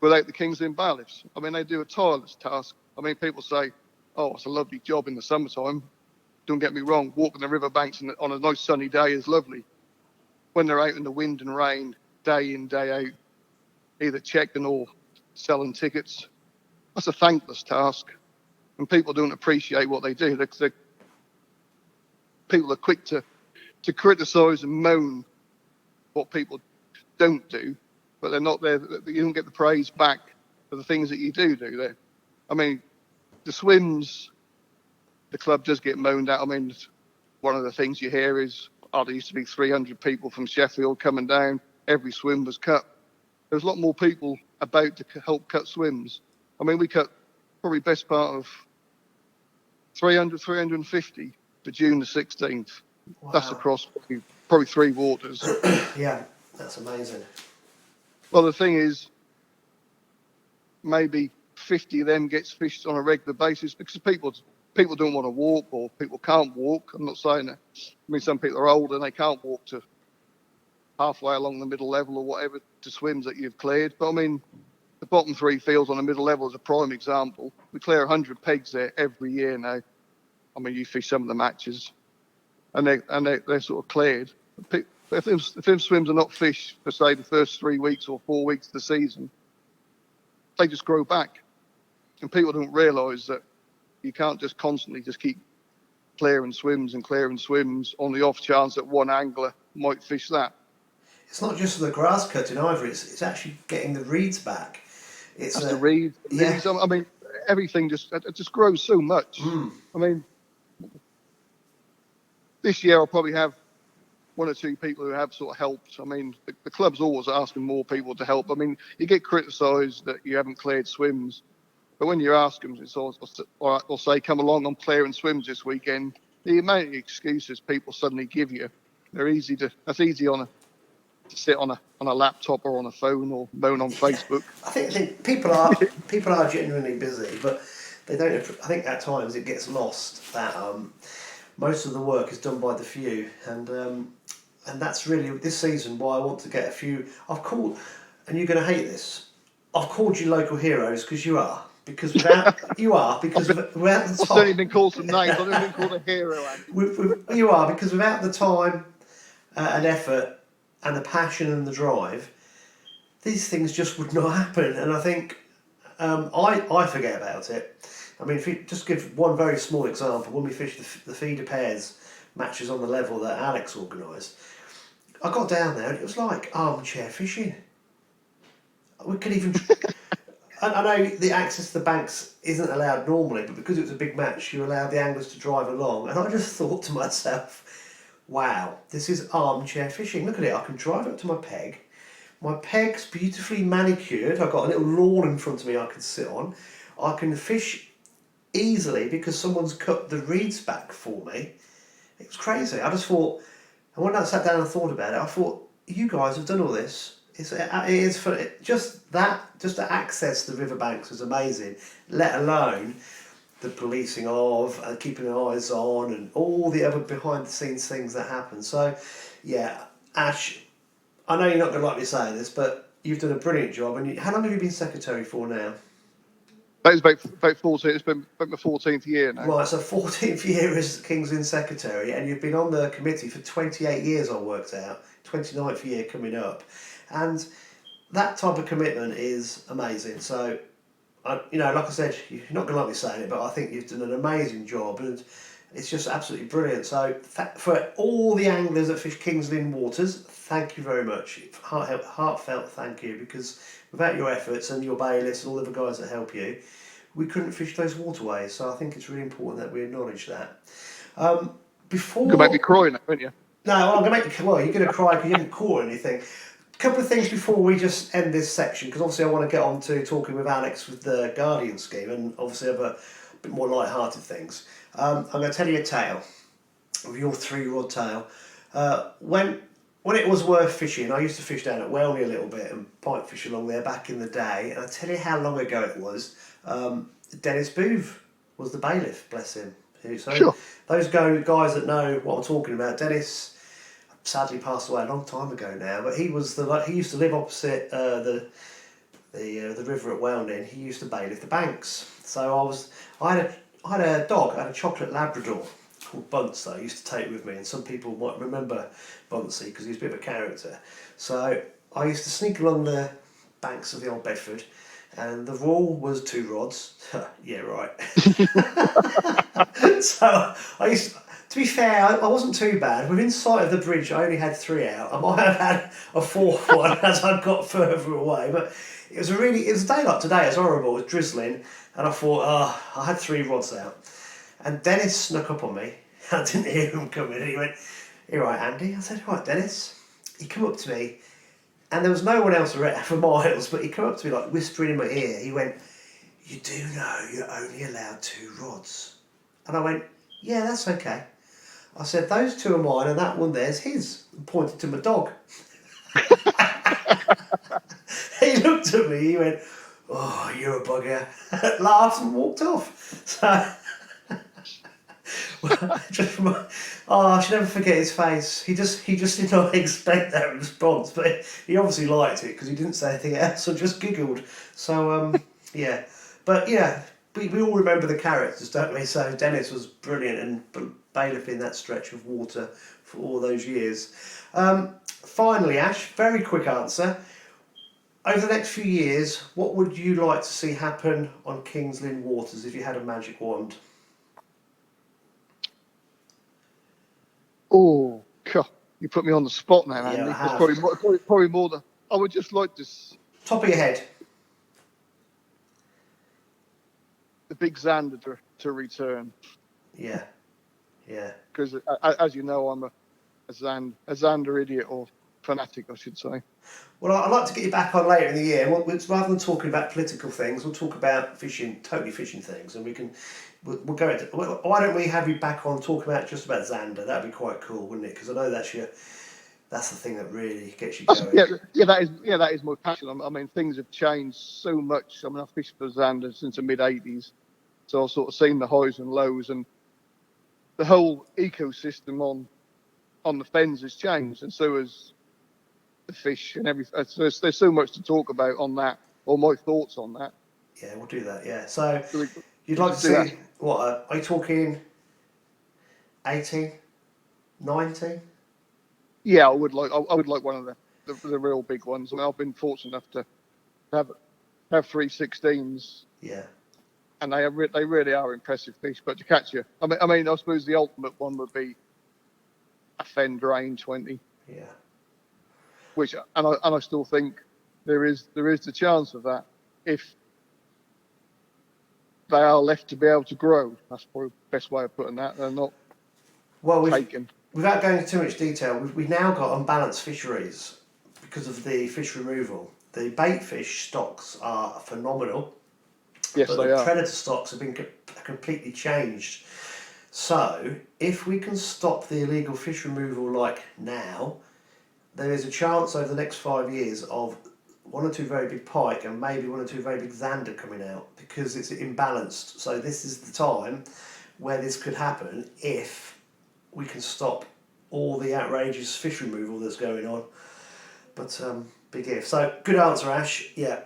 without the King's Lynn bailiffs. I mean, they do a tireless task. I mean, people say, oh, it's a lovely job in the summertime. Don't get me wrong, walking the riverbanks on a nice sunny day is lovely. When they're out in the wind and rain, day in, day out, either checking or selling tickets, that's a thankless task. And people don't appreciate what they do. People are quick to criticise and moan what people don't do, but they're not there. You don't get the praise back for the things that you do there. I mean, the swims, the club does get moaned at. I mean, one of the things you hear is, oh, there used to be 300 people from Sheffield coming down. Every swim was cut. There's a lot more people about to help cut swims. I mean, we cut probably best part of 300, 350 for June the 16th. Wow. That's across probably 3 waters. Yeah, that's amazing. Well, the thing is, maybe 50 of them gets fished on a regular basis because people don't want to walk, or people can't walk. I'm not saying that. I mean, some people are older and they can't walk to halfway along the middle level or whatever to swims that you've cleared. But I mean, the bottom 3 fields on the middle level is a prime example. We clear 100 pegs there every year now. I mean, you fish some of the matches, and they're sort of cleared. If them swims are not fished for, say, the first 3 weeks or 4 weeks of the season, they just grow back. And people don't realise that you can't just constantly just keep clearing swims on the off chance that one angler might fish that. It's not just the grass cutting either, it's actually getting the reeds back. That's the reeds. Yeah. I mean, everything just grows so much. I mean, this year I'll probably have 1 or 2 people who have sort of helped. I mean, the club's always asking more people to help. I mean, you get criticised that you haven't cleared swims, but when you ask them, it's always, all right, they'll say, come along, I'm clearing swims this weekend. The amount of excuses people suddenly give you, that's easy to sit on a laptop or on a phone or moan on Facebook. I think people are genuinely busy, but they don't. I think at times it gets lost that most of the work is done by the few, and that's really this season why I want to get a few. I've called, and you're going to hate this. I've called you local heroes because you are. Because without the I've certainly been called some names. I've never been called a hero. You are, because without the time and effort and the passion and the drive, these things just would not happen. And I think I forget about it. I mean, if you just give one very small example, when we fished the feeder pairs matches on the level that Alex organised, I got down there and it was like armchair fishing. We could even... I know the access to the banks isn't allowed normally, but because it was a big match, you allowed the anglers to drive along. And I just thought to myself, wow, this is armchair fishing. Look at it, I can drive up to my peg. My peg's beautifully manicured. I've got a little lawn in front of me I can sit on. I can fish easily because someone's cut the reeds back for me. It was crazy. I just thought, and when I sat down and thought about it, I thought, you guys have done all this. It is for just to access the riverbanks was amazing, let alone the policing of and keeping eyes on and all the other behind the scenes things that happen. So, yeah, Ash, I know you're not going to like me saying this, but you've done a brilliant job. And how long have you been secretary for now? That was about 14. It's been about my 14th year now. Right, so 14th year as King's Lynn secretary, and you've been on the committee for 28 years. I worked out 29th year coming up. And that type of commitment is amazing. So, like I said, you're not going to like me saying it, but I think you've done an amazing job, and it's just absolutely brilliant. So, for all the anglers that fish King's Lynn waters, thank you very much. Heartfelt thank you, because without your efforts and your bailiffs and all the other guys that help you, we couldn't fish those waterways. So, I think it's really important that we acknowledge that. Before you could make me cry now, wouldn't you? No, I'm going to make you. Well, you're going to cry because you haven't caught anything. Couple of things before we just end this section, because obviously I want to get on to talking with Alex with the Guardian Scheme and obviously other bit more light-hearted things. I'm going to tell you a tale of your 3-rod tail. When it was worth fishing, I used to fish down at Welney a little bit and pike fish along there back in the day, and I tell you how long ago it was. Dennis Booth was the bailiff, bless him. So sure. Those guys that know what I'm talking about, Dennis sadly passed away a long time ago now, but he used to live opposite the the river at Weldon, he used to bailiff the banks. So I had a dog, I had a chocolate Labrador called Bunce that I used to take with me, and some people might remember Buncey because he was a bit of a character. So I used to sneak along the banks of the old Bedford, and the rule was 2 rods. Yeah, right. So I used to be fair, I wasn't too bad. Within sight of the bridge, I only had 3 out. I might have had a 4th one as I got further away, but it was a day like today. It was horrible. It was drizzling, and I thought, I had 3 rods out. And Dennis snuck up on me. I didn't hear him coming. He went, "You right, Andy?" I said, "Right, Dennis." He come up to me, and there was no one else around for miles, but he come up to me like whispering in my ear. He went, "You do know you're only allowed 2 rods?" And I went, "Yeah, that's okay." I said, "Those 2 are mine, and that one there's his." And pointed to my dog. He looked at me. He went, "Oh, you're a bugger." Laughed and walked off. So. I should never forget his face. He just did not expect that response, but he obviously liked it because he didn't say anything else or just giggled. So yeah, but yeah, we all remember the characters, don't we? So Dennis was brilliant and bailiffing that stretch of water for all those years. Finally, Ash, very quick answer. Over the next few years, what would you like to see happen on King's Lynn Waters if you had a magic wand? Oh, God, you put me on the spot now, Yeah, Andy. I have. It's probably more than I would just like to. Top of your head. The big Xander to return. Yeah. Because as you know, I'm a Xander idiot, or fanatic, I should say. Well, I'd like to get you back on later in the year. Rather than talking about political things, we'll talk about totally fishing things, and we'll go into. Why don't we have you back on talking about just about Xander? That'd be quite cool, wouldn't it? Because I know that's the thing that really gets you going. That is my passion. I mean, things have changed so much. I mean, I've fished for Xander since the mid-'80s, so I've sort of seen the highs and lows, and the whole ecosystem on the fens has changed, and so has the fish and everything. There's so much to talk about on that, or my thoughts on that. Yeah, we'll do that. Yeah. So you'd we like to see that. what? Are you talking 18, 19? Yeah, I would like one of the real big ones. I mean, I've been fortunate enough to have 3 16s. Yeah. And they really are impressive fish. But to catch you, I mean, I suppose the ultimate one would be a fen drain 20. Yeah. Which I still think there is the chance of that if they are left to be able to grow. That's probably the best way of putting that. They're not taken. Without going into too much detail, we've now got unbalanced fisheries because of the fish removal. The bait fish stocks are phenomenal. Yes, but the predator stocks have been completely changed. So, if we can stop the illegal fish removal like now, there is a chance over the next 5 years of 1 or 2 very big pike and maybe 1 or 2 very big zander coming out because it's imbalanced. So this is the time where this could happen if we can stop all the outrageous fish removal that's going on. But big if. So good answer, Ash. Yeah.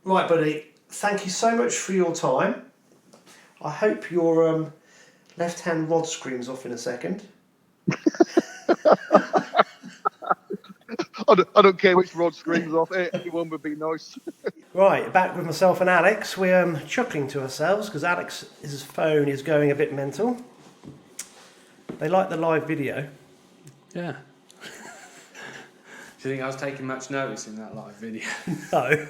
Right, buddy. Thank you so much for your time. I hope your left-hand rod screams off in a second. I don't care which rod screams off. Anyone would be nice. Right, back with myself and Alex. We're chuckling to ourselves because Alex's phone is going a bit mental. They like the live video. Yeah. Do you think I was taking much notice in that live video? No.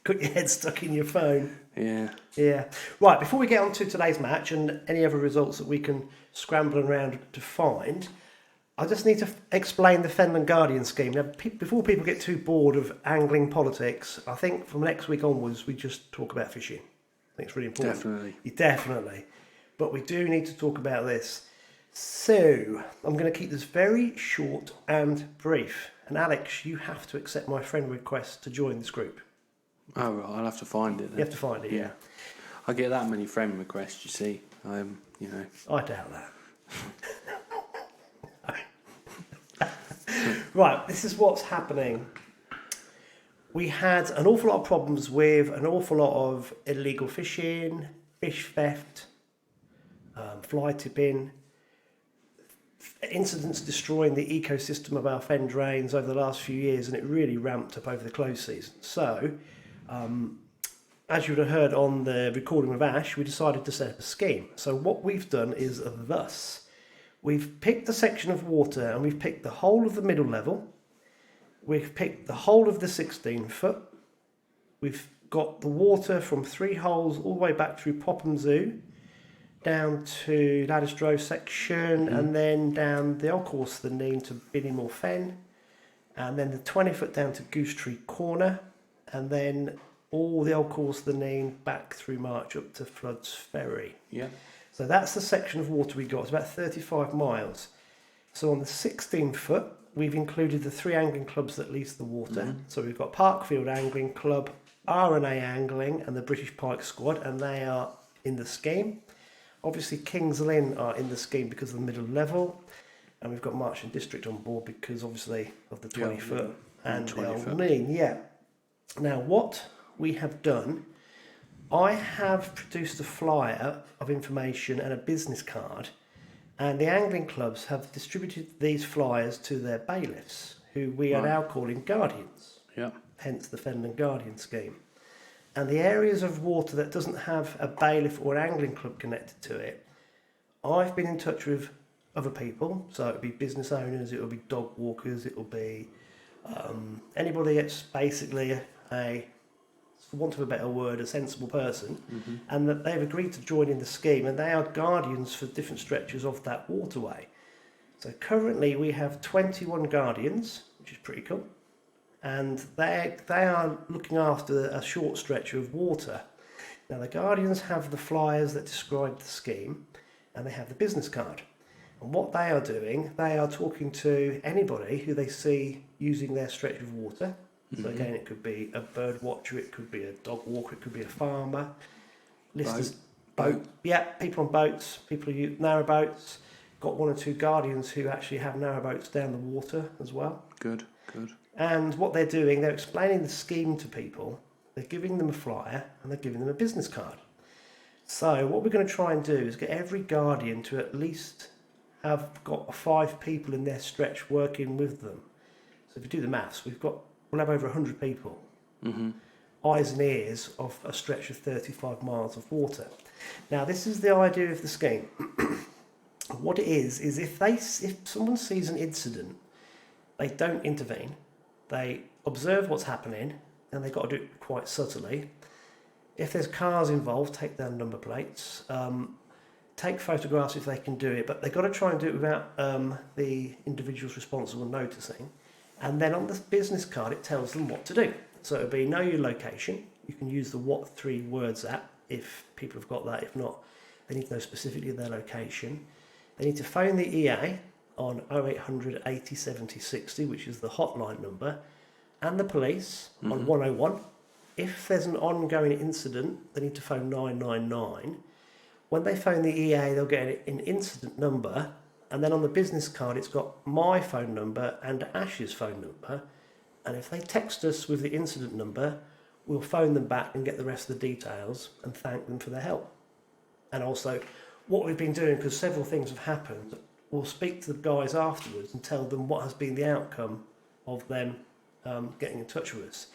Got your head stuck in your phone. Yeah. Yeah. Right, before we get on to today's match and any other results that we can scramble around to find, I just need to explain the Fenland Guardian Scheme. Now, before people get too bored of angling politics, I think from next week onwards, we just talk about fishing. I think it's really important. Definitely. Definitely. But we do need to talk about this. So, I'm going to keep this very short and brief. And Alex, you have to accept my friend request to join this group. Oh, right, I'll have to find it then. You have to find it, yeah. I get that many friend requests, you see. I doubt that. Right, this is what's happening. we had an awful lot of problems with an awful lot of illegal fishing, fish theft, fly tipping, incidents destroying the ecosystem of our fen drains over the last few years, and it really ramped up over the close season. So, as you would have heard on the recording with Ash, we decided to set up a scheme. So what we've done is thus. We've picked a section of water and we've picked the whole of the middle level. We've picked the whole of the 16 foot. We've got the water from 3 holes all the way back through Popham Zoo, down to Laddersdrow section, and then down the old course of the Nene to Binnymore Fen, and then the 20 foot down to Goose Tree Corner, and then all the old course of the Nene back through March up to Floods Ferry. Yeah. So that's the section of water we got. It's about 35 miles. So on the 16 foot, we've included the 3 angling clubs that lease the water. So we've got Parkfield Angling Club, R&A Angling, and the British Pike Squad, and they are in the scheme. Obviously, Kings Lynn are in the scheme because of the middle level, and we've got Marching District on board because obviously of the 20 foot and the old Nene. Yeah. Now, what we have done, I have produced a flyer of information and a business card, and the angling clubs have distributed these flyers to their bailiffs, who we are now calling guardians. Yeah. Hence the Fenland Guardian Scheme. And the areas of water that doesn't have a bailiff or angling club connected to it, I've been in touch with other people. So it'll be business owners, it'll be dog walkers, it'll be anybody that's basically for want of a better word, a sensible person, and that they've agreed to join in the scheme, and they are guardians for different stretches of that waterway. So currently we have 21 guardians, which is pretty cool, and they are looking after a short stretch of water. Now the guardians have the flyers that describe the scheme, and they have the business card. And what they are doing, they are talking to anybody who they see using their stretch of water. So again, it could be a bird watcher, it could be a dog walker, it could be a farmer. Boat. Yeah, people on boats, people who use narrow boats. Got 1 or 2 guardians who actually have narrow boats down the water as well. Good. And what they're doing, they're explaining the scheme to people. They're giving them a flyer and they're giving them a business card. So what we're going to try and do is get every guardian to at least have got 5 people in their stretch working with them. So if you do the maths, we'll have over 100 people, eyes and ears of a stretch of 35 miles of water. Now, this is the idea of the scheme. What it is if someone sees an incident, they don't intervene. They observe what's happening, and they've got to do it quite subtly. If there's cars involved, take down number plates. Take photographs if they can do it, but they've got to try and do it without the individuals responsible noticing. And then on the business card, it tells them what to do. So it'll be know your location. You can use the what 3 words at if people have got that. If not, they need to know specifically their location. They need to phone the EA on 0800 80 70 60, which is the hotline number, and the police on 101. If there's an ongoing incident, they need to phone 999. When they phone the EA, they'll get an incident number. And then on the business card, it's got my phone number and Ash's phone number. And if they text us with the incident number, we'll phone them back and get the rest of the details and thank them for their help. And also, what we've been doing, because several things have happened, we'll speak to the guys afterwards and tell them what has been the outcome of them getting in touch with us.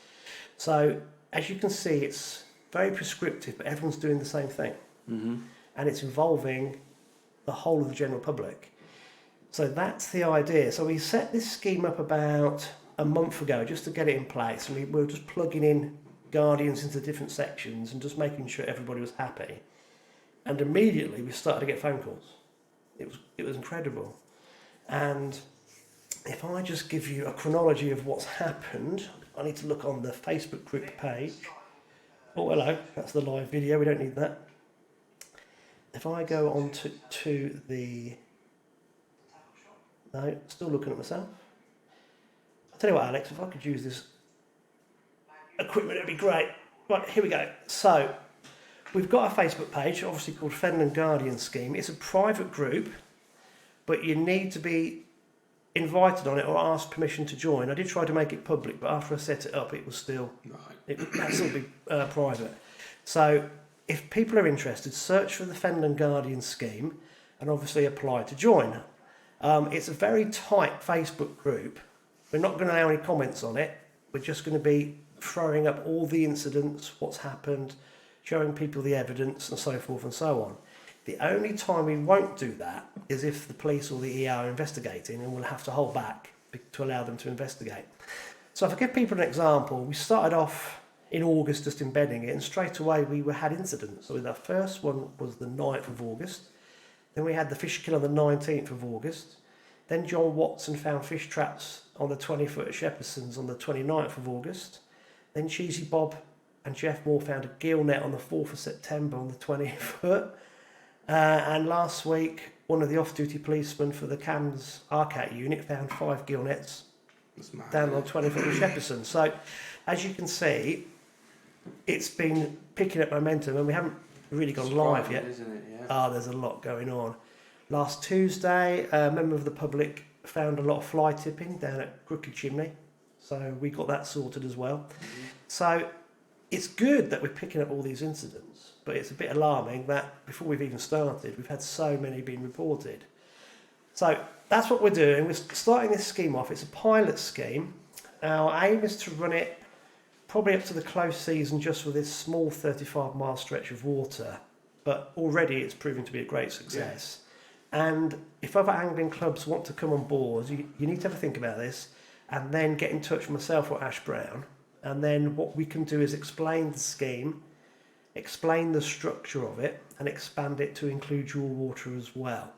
So, as you can see, it's very prescriptive, but everyone's doing the same thing. And it's involving the whole of the general public. So that's the idea. So we set this scheme up about a month ago just to get it in place, and we were just plugging in guardians into different sections and just making sure everybody was happy. And immediately we started to get phone calls. It was incredible. And if I just give you a chronology of what's happened, I need to look on the Facebook group page. Oh, hello, that's the live video, we don't need that. If I go on to the... No, still looking at myself. I'll tell you what, Alex, if I could use this equipment, it'd be great. Right, here we go. So, we've got a Facebook page, obviously called Fenland Guardian Scheme. It's a private group, but you need to be invited on it or asked permission to join. I did try to make it public, but after I set it up, it was still that's still be private. So if people are interested, search for the Fenland Guardian Scheme and obviously apply to join. It's a very tight Facebook group. We're not going to allow any comments on it. We're just going to be throwing up all the incidents, what's happened, showing people the evidence and so forth and so on. The only time we won't do that is if the police or the EA are investigating, and we'll have to hold back to allow them to investigate. So if I give people an example, we started off in August just embedding it, and straight away we had incidents. So the first one was the 9th of August. Then we had the fish kill on the 19th of August. Then John Watson found fish traps on the 20-foot at Shepperson's on the 29th of August. Then Cheesy Bob and Jeff Moore found a gill net on the 4th of September on the 20th foot. And last week, one of the off-duty policemen for the CAMS RCAT unit found 5 gill nets down on 20 foot of Shepperson. So, as you can see, it's been picking up momentum, and we haven't really gone live yet. Isn't it? Yeah. There's a lot going on. Last Tuesday, a member of the public found a lot of fly tipping down at Crooked Chimney, so we got that sorted as well. Mm-hmm. So, it's good that we're picking up all these incidents, but it's a bit alarming that before we've even started, we've had so many being reported. So that's what we're doing. We're starting this scheme off. It's a pilot scheme. Our aim is to run it probably up to the close season just for this small 35-mile stretch of water, but already it's proving to be a great success. Yeah. And if other angling clubs want to come on board, you need to have a think about this and then get in touch with myself or Ash Brown. And then what we can do is explain the scheme, explain the structure of it, and expand it to include your water as well.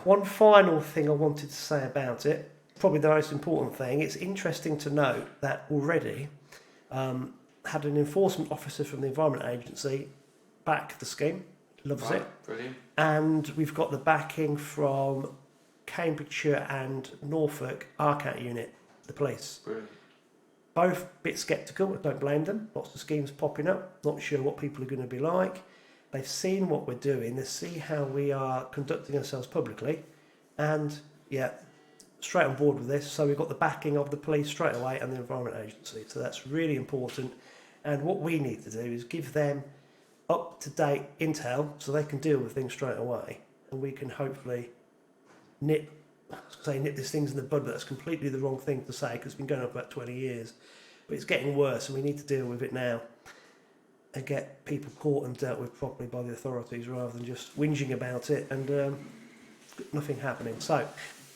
One final thing I wanted to say about it, probably the most important thing, it's interesting to note that already had an enforcement officer from the Environment Agency back the scheme, loves it. Brilliant. And we've got the backing from Cambridgeshire and Norfolk RCAT unit, the police. Brilliant. Both a bit sceptical, I don't blame them. Lots of schemes popping up, not sure what people are going to be like. They've seen what we're doing, they see how we are conducting ourselves publicly, and straight on board with this. So we've got the backing of the police straight away and the Environment Agency, so that's really important. And what we need to do is give them up-to-date intel so they can deal with things straight away, and we can hopefully nip these things in the bud, but that's completely the wrong thing to say because it's been going on for about 20 years. But it's getting worse, and we need to deal with it now and get people caught and dealt with properly by the authorities rather than just whinging about it and nothing happening. So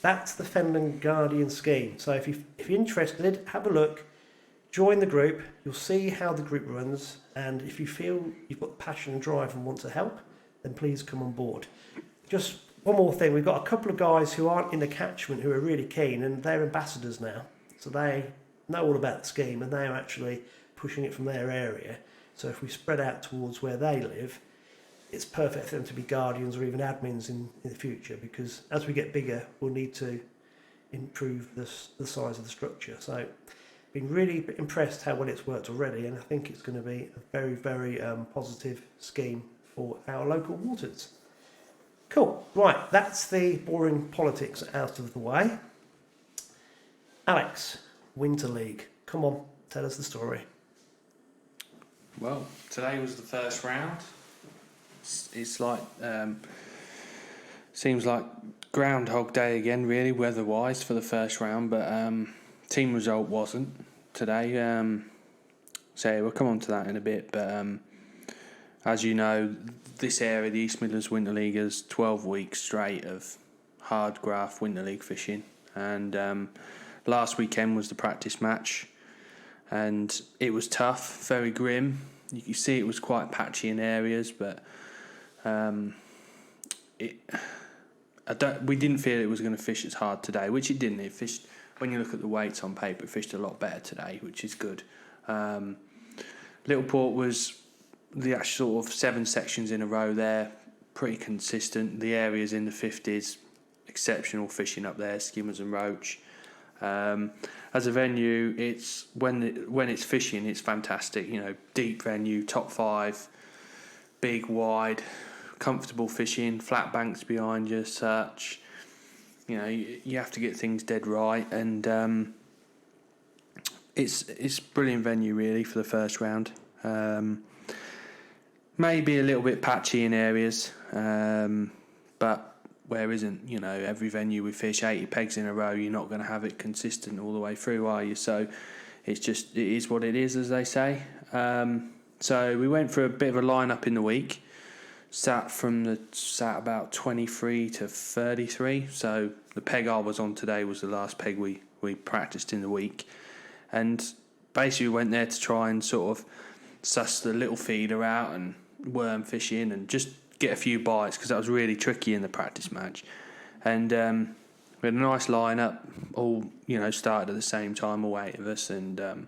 that's the Fenland Guardian Scheme. So if you're interested, have a look, join the group. You'll see how the group runs, and if you feel you've got passion and drive and want to help, then please come on board. Just one more thing, we've got a couple of guys who aren't in the catchment who are really keen, and they're ambassadors now. So they know all about the scheme, and they're actually pushing it from their area. So if we spread out towards where they live, it's perfect for them to be guardians or even admins in the future, because as we get bigger, we'll need to improve the size of the structure. So been really impressed how well it's worked already, and I think it's going to be a very, very positive scheme for our local waters. Cool. Right, that's the boring politics out of the way. Alex, Winter League. Come on, tell us the story. Well, today was the first round. It's like seems like Groundhog Day again, really, weather-wise for the first round. But team result wasn't today. So we'll come on to that in a bit. But as you know, this area, the East Midlands Winter League, is 12 weeks straight of hard graft Winter League fishing. And last weekend was the practice match. And it was tough, very grim. You can see it was quite patchy in areas, but we didn't feel it was going to fish as hard today, which it didn't. It fished, when you look at the weights on paper, it fished a lot better today, which is good. Little Port was the actual sort of 7 sections in a row there, pretty consistent. The areas in the 50s, exceptional fishing up there, skimmers and roach. As a venue, it's when it's fishing, it's fantastic. You know, deep venue, top 5, big, wide, comfortable fishing, flat banks behind you, such. you have to get things dead right, and it's a brilliant venue really for the first round. Maybe a little bit patchy in areas, but where isn't? Every venue we fish 80 pegs in a row, you're not going to have it consistent all the way through, are you? So it is what it is, as they say. So we went for a bit of a line-up in the week. Sat about 23 to 33. So the peg I was on today was the last peg we practiced in the week. And basically we went there to try and sort of suss the little feeder out and worm fish in and just get a few bites, because that was really tricky in the practice match. And we had a nice line-up, all started at the same time, all 8 of us, and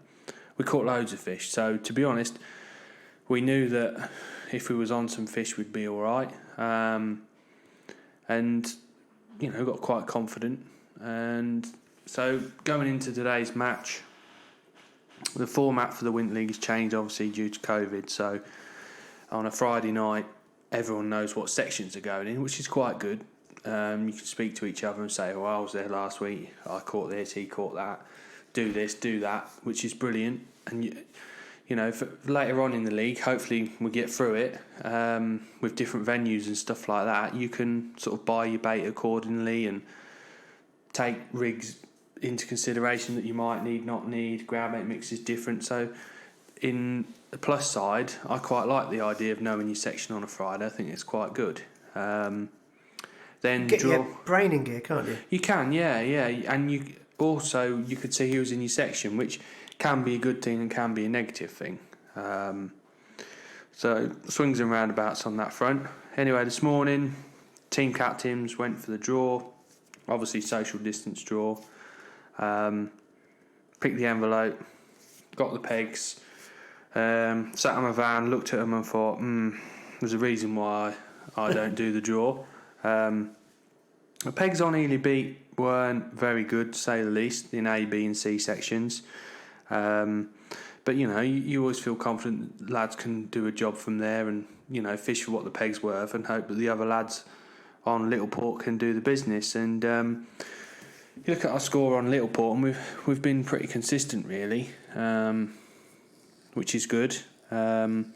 we caught loads of fish. So to be honest, we knew that if we was on some fish we'd be alright, and got quite confident. And so going into today's match, the format for the Winter League has changed obviously due to COVID. So on a Friday night, everyone knows what sections are going in, which is quite good. You can speak to each other and say, I was there last week, I caught this, he caught that, do this, do that, which is brilliant. And for later on in the league, hopefully we get through it with different venues and stuff like that. You can sort of buy your bait accordingly and take rigs into consideration that you might not need. Ground bait mix is different. So in the plus side, I quite like the idea of knowing your section on a Friday. I think it's quite good. Then get your brain in gear, can't you? You can, yeah, and you could see who was in your section, which can be a good thing and can be a negative thing. So swings and roundabouts on that front. Anyway, this morning, team captains went for the draw. Obviously, social distance draw. Picked the envelope, got the pegs, sat on my van, looked at them and thought, there's a reason why I don't do the draw. The pegs on Ely Beat weren't very good, to say the least, in A, B and C sections. But you always feel confident that lads can do a job from there and fish for what the peg's worth, and hope that the other lads on Little Port can do the business. And you look at our score on Little Port, and we've been pretty consistent really, which is good. And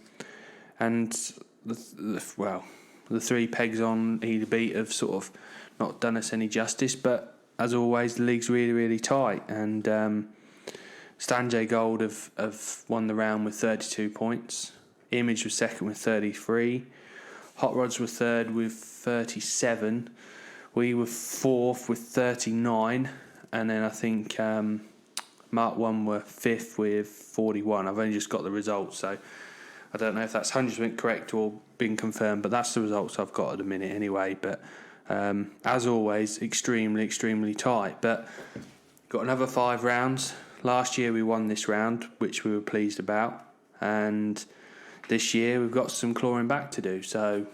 the 3 pegs on Ely Beat have sort of not done us any justice, but as always the league's really, really tight. And Stanjay Gold have won the round with 32 points. Image was second with 33. Hot Rods were third with 37. We were fourth with 39. And then I think Mark 1 were fifth with 41. I've only just got the results, so I don't know if that's 100% correct or been confirmed, but that's the results I've got at the minute anyway. But as always, extremely, extremely tight. But got another 5 rounds. Last year we won this round, which we were pleased about, and this year we've got some clawing back to do. So,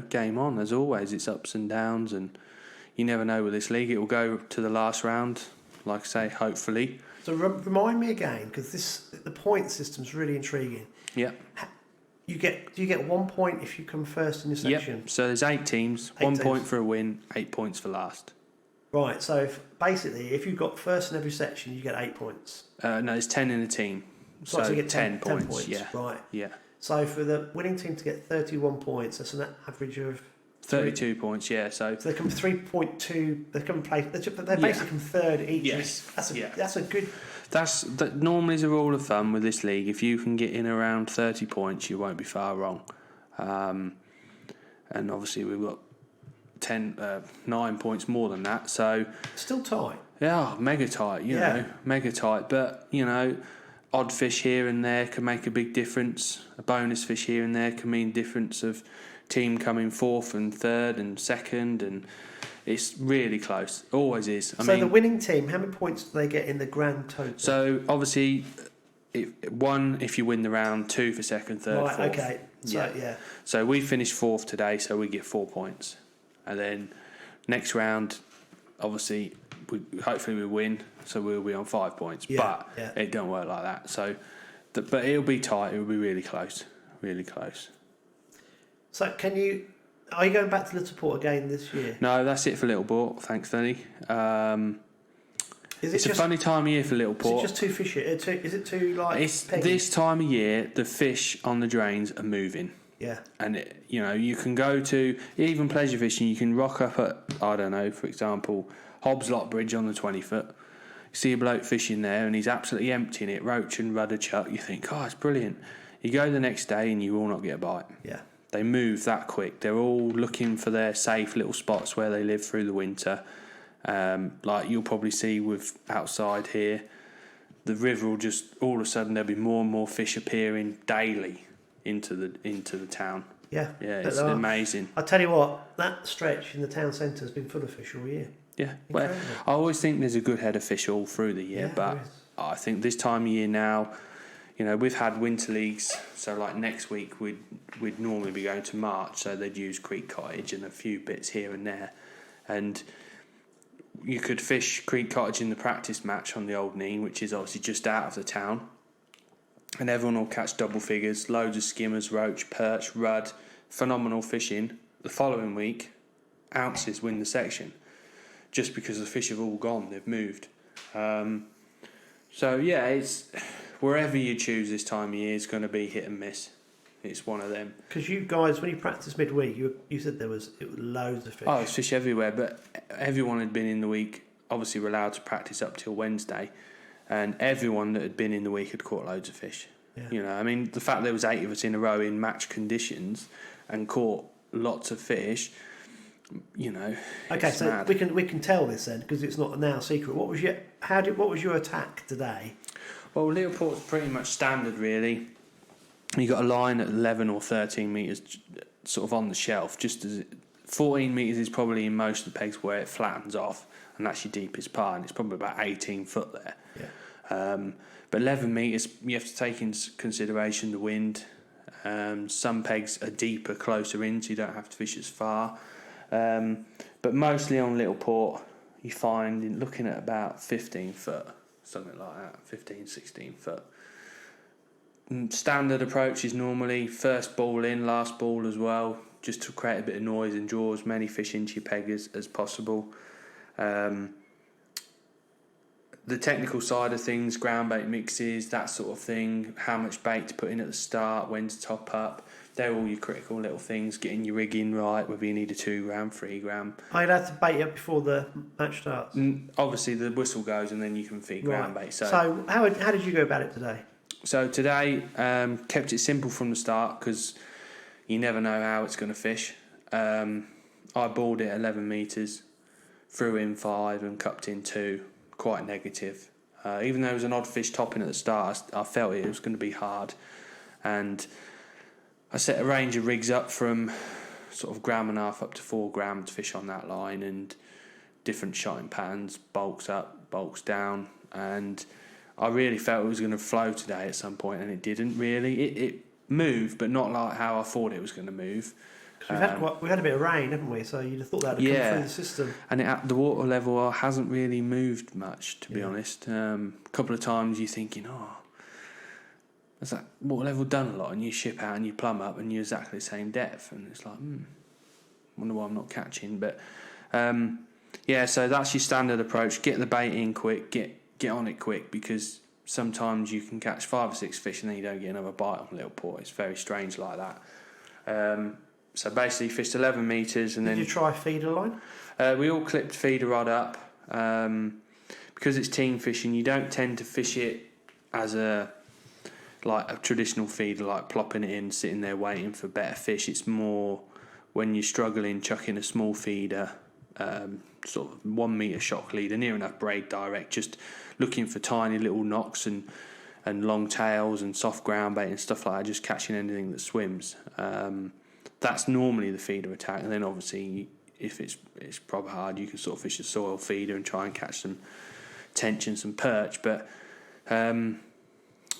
game on. As always, it's ups and downs, and you never know with this league. It will go to the last round, like I say, hopefully. So remind me again, because the point system's really intriguing. Yeah. Do you get 1 point if you come first in your section? Yep. So there's 8 teams, 1 point for a win, 8 points for last. Right, so basically, if you've got first in every section, you get 8 points. No, there's 10 in a team. So you get 10 points. Yeah. Right. Yeah. So for the winning team to get 31 points, that's an average of 32 points, yeah. So they come 3.2. They come play. They basically come third each. Yes. That's a good. That normally is a rule of thumb with this league. If you can get in around 30 points, you won't be far wrong. And obviously we've got 9 points more than that, so still tight. Yeah, mega tight. You know, mega tight. But odd fish here and there can make a big difference. A bonus fish here and there can mean difference of team coming fourth and third and second, and it's really close. Always is. I mean, the winning team, how many points do they get in the grand total? So obviously, if you win the round, 2 for second, third, right, fourth. Okay. So So we finished fourth today, so we get 4 points, and then next round, obviously, hopefully we win, so we'll be on 5 points. But it don't work like that. So, but it'll be tight. It'll be really close, really close. So can you Are you going back to Littleport again this year? No, that's it for Littleport, thanks, Danny. Is it's a funny time of year for Littleport. Is it just too fishy? Is it too like? It's peggy? this time of year, the fish on the drains are moving. Yeah. And you can go to even pleasure fishing. You can rock up at, I don't know, for example, Hobbs Lock Bridge on the 20-foot. You see a bloke fishing there, and he's absolutely emptying it, roach and rudder chuck. You think, oh, it's brilliant. You go the next day, and you will not get a bite. Yeah. They move that quick. They're all looking for their safe little spots where they live through the winter. Like you'll probably see with outside here, the river will just all of a sudden there'll be more and more fish appearing daily into the town. Yeah, it's amazing. I tell you what, that stretch in the town centre has been full of fish all year. Yeah, well, I always think there's a good head of fish all through the year, but I think this time of year now, we've had winter leagues, so like next week we'd normally be going to March, so they'd use Creek Cottage and a few bits here and there, and you could fish Creek Cottage in the practice match on the Old Neen, which is obviously just out of the town, and everyone will catch double figures, loads of skimmers, roach, perch, rudd, phenomenal fishing. The following week, ounces win the section, just because the fish have all gone, they've moved. So yeah, it's wherever you choose this time of year is going to be hit and miss. It's one of them. Because you guys, when you practiced midweek, you said it was loads of fish. Oh, there's fish everywhere, but everyone had been in the week. Obviously, we're allowed to practice up till Wednesday, and everyone that had been in the week had caught loads of fish. Yeah. I mean, the fact there was 8 of us in a row in match conditions and caught lots of fish. Okay, so mad. we can tell this then because it's not now a secret. What was your attack today? Well, Littleport's pretty much standard, really. You got a line at 11 or 13 metres, sort of on the shelf. 14 metres is probably in most of the pegs where it flattens off, and that's your deepest part, and it's probably about 18 foot there. Yeah. But 11 metres, you have to take into consideration the wind. Some pegs are deeper, closer in, so you don't have to fish as far. But mostly on Littleport, you find looking at about 15 foot, something like that, 15, 16 foot. Standard approach is normally first ball in, last ball as well, just to create a bit of noise and draw as many fish into your peg as possible. The technical side of things, ground bait mixes, that sort of thing, how much bait to put in at the start, when to top up, they're all your critical little things, getting your rigging right, whether you need a 2 gram, 3 gram. I'd have to bait up before the match starts. Obviously the whistle goes and then you can feed ground bait. So how did you go about it today? So today, kept it simple from the start because you never know how it's going to fish. I balled it 11 metres, threw in 5 and cupped in 2. Quite negative. Even though it was an odd fish topping at the start, I felt it was going to be hard. And I set a range of rigs up from sort of 1.5 grams up to 4 grams to fish on that line, and different shotting patterns, bulks up, bulks down, and I really felt it was going to flow today at some point, and it didn't really. It moved, but not like how I thought it was going to move. We had a bit of rain, haven't we? So you'd have thought that would come through the system. And the water level hasn't really moved much, to be honest. A couple of times you're thinking, has that water level done a lot? And you ship out and you plumb up and you're exactly the same depth. And it's like, wonder why I'm not catching. But, so that's your standard approach. Get the bait in quick, get on it quick, because sometimes you can catch 5 or 6 fish and then you don't get another bite on Littleport. It's very strange like that. So basically fished 11 metres and then... Did you try feeder line? We all clipped feeder rod up. Because it's team fishing, you don't tend to fish it as a traditional feeder, like plopping it in, sitting there waiting for better fish. It's more when you're struggling, chucking a small feeder, sort of 1 metre shock leader, near enough braid direct, just looking for tiny little knocks and long tails and soft ground bait and stuff like that, just catching anything that swims. That's normally the feeder attack, and then obviously if it's proper hard, you can sort of fish a soil feeder and try and catch some tench and some perch. But worm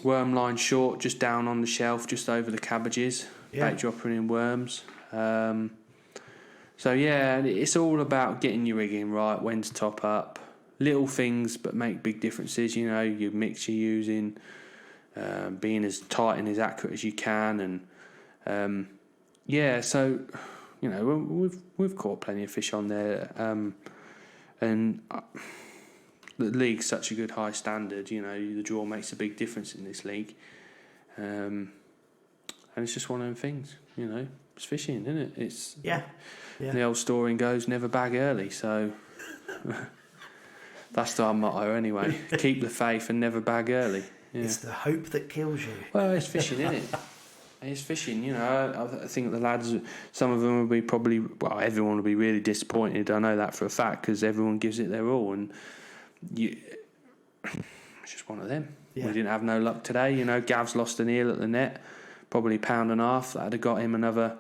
line short, just down on the shelf, just over the cabbages, bait dropping in worms. It's all about getting your rigging right, when to top up, little things but make big differences. Your mix you're using, being as tight and as accurate as you can, and so you know, we've caught plenty of fish on there, and the league's such a good high standard. You know, the draw makes a big difference in this league, and it's just one of them things. You know, it's fishing, isn't it? It's the old story goes, never bag early. So that's our motto anyway. Keep the faith and never bag early. Yeah. It's the hope that kills you. Well, it's fishing, isn't it? It's fishing, you know. I think the lads, some of them will be probably, well, everyone will be really disappointed. I know that for a fact because everyone gives it their all, and it's just one of them. Yeah. We didn't have no luck today, you know. Gav's lost an eel at the net, probably £1.5 pound. That'd have got him another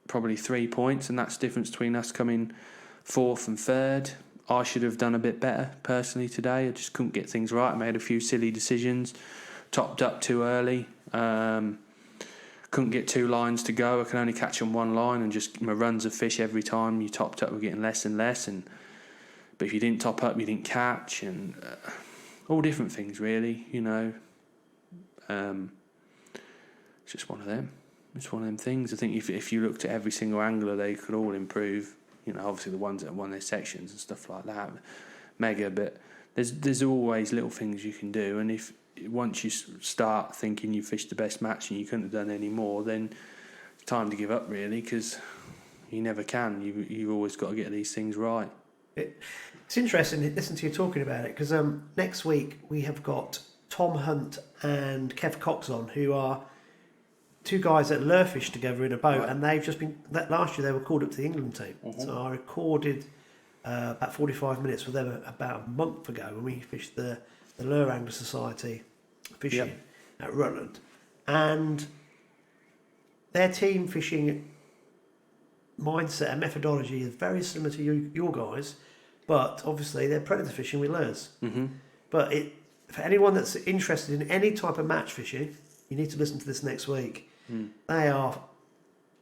probably 3 points, and that's the difference between us coming fourth and third. I should have done a bit better personally today. I just couldn't get things right. I made a few silly decisions, topped up too early. Couldn't get 2 lines to go. I can only catch on 1 line, and just my runs of fish every time you topped up were getting less and less. But if you didn't top up, you didn't catch, and all different things really. You know, it's just one of them. It's one of them things. I think if you looked at every single angler, they could all improve. You know, obviously the ones that have won their sections and stuff like that, mega. But there's always little things you can do, and if once you start thinking you fished the best match and you couldn't have done any more, then it's time to give up really, because you never can. You've always got to get these things right. It's interesting to listen to you talking about it, because next week we have got Tom Hunt and Kev Cox on, who are 2 guys that lure fish together in a boat, right. And they've just been, last year they were called up to the England team. Mm-hmm. So I recorded about 45 minutes with them about a month ago when we fished the Lure Angler Society fishing at Rutland, and their team fishing mindset and methodology is very similar to your guys, but obviously they're predator fishing with lures. Mm-hmm. But for anyone that's interested in any type of match fishing, you need to listen to this next week. They are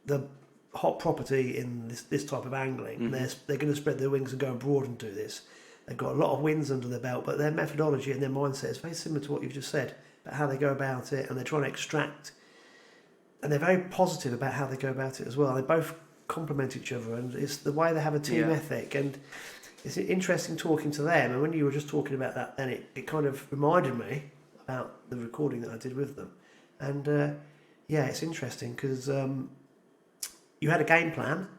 the hot property in this type of angling. Mm-hmm. They're going to spread their wings and go abroad and do this. They've got a lot of wins under their belt, but their methodology and their mindset is very similar to what you've just said about how they go about it, and they're trying to extract, and they're very positive about how they go about it as well. They both complement each other, and it's the way they have a team ethic, and it's interesting talking to them. And when you were just talking about that, then it kind of reminded me about the recording that I did with them. And it's interesting because you had a game plan,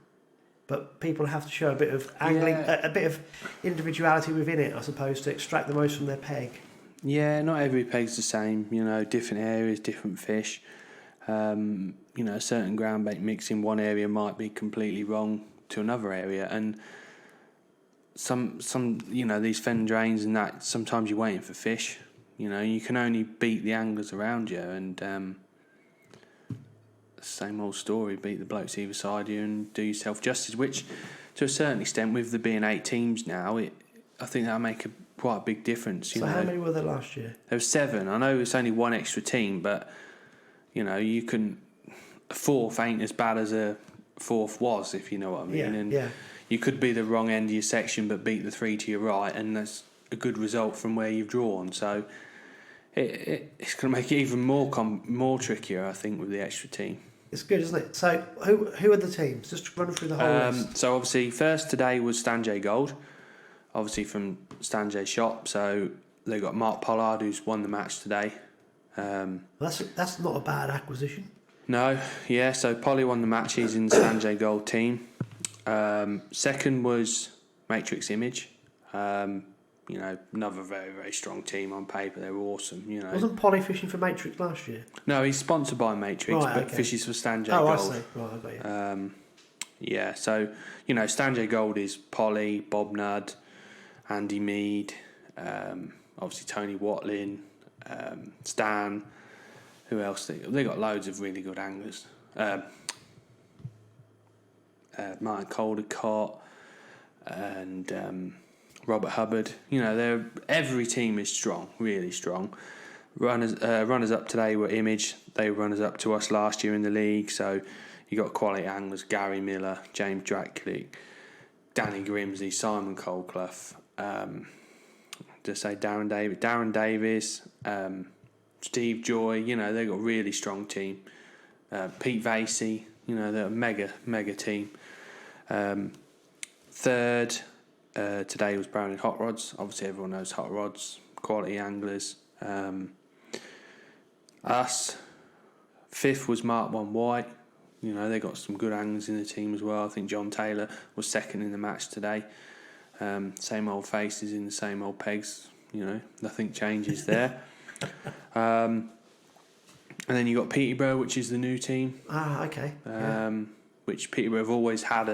but people have to show a bit of angling, a bit of individuality within it, I suppose, to extract the most from their peg. Yeah, not every peg's the same. You know, different areas, different fish. You know, a certain ground bait mix in one area might be completely wrong to another area, and some you know, these fen drains and that, sometimes you're waiting for fish. You know, you can only beat the anglers around you, and same old story, beat the blokes either side of you and do yourself justice, which to a certain extent, with there being 8 teams now, I think that'll make quite a big difference. So how many were there last year? There were 7. I know it's only 1 extra team, but you know, a 4th ain't as bad as a 4th was, if you know what I mean. You could be the wrong end of your section but beat the 3 to your right, and that's a good result from where you've drawn. So it's going to make it even more trickier, I think, with the extra team. It's good, isn't it? So who are the teams? Just run through the whole list. So obviously first today was Stanjay Gold, obviously from Stanjay Shop. So they got Mark Pollard, who's won the match today. That's not a bad acquisition. No, yeah. So Polly won the match. He's in the Stanjay Gold team. Second was Matrix Image. You know, another very, very strong team on paper. They were awesome, you know. Wasn't Polly fishing for Matrix last year? No, he's sponsored by Matrix, but fishes for Stanjay Gold. I see. Right, I got you. Yeah, so, you know, Stanjay Gold is Polly, Bob Nudd, Andy Mead, obviously Tony Watlin, Stan. Who else? They got loads of really good anglers. Martin Caldecott and Robert Hubbard. You know, every team is strong, really strong. Runners up today were Image. They were runners up to us last year in the league. So you got quality anglers: Gary Miller, James Drackley, Danny Grimsey, Simon Colclough. To say Darren Davis, Steve Joy. You know, they got a really strong team. Pete Vasey. You know, they're a mega team. Third, today was Browning Hot Rods. Obviously, everyone knows Hot Rods, quality anglers. Us. Fifth was Mark 1 White. You know, they got some good anglers in the team as well. I think John Taylor was second in the match today. Same old faces in the same old pegs. You know, nothing changes there. And then you got Peterborough, which is the new team. Okay. Which Peterborough have always had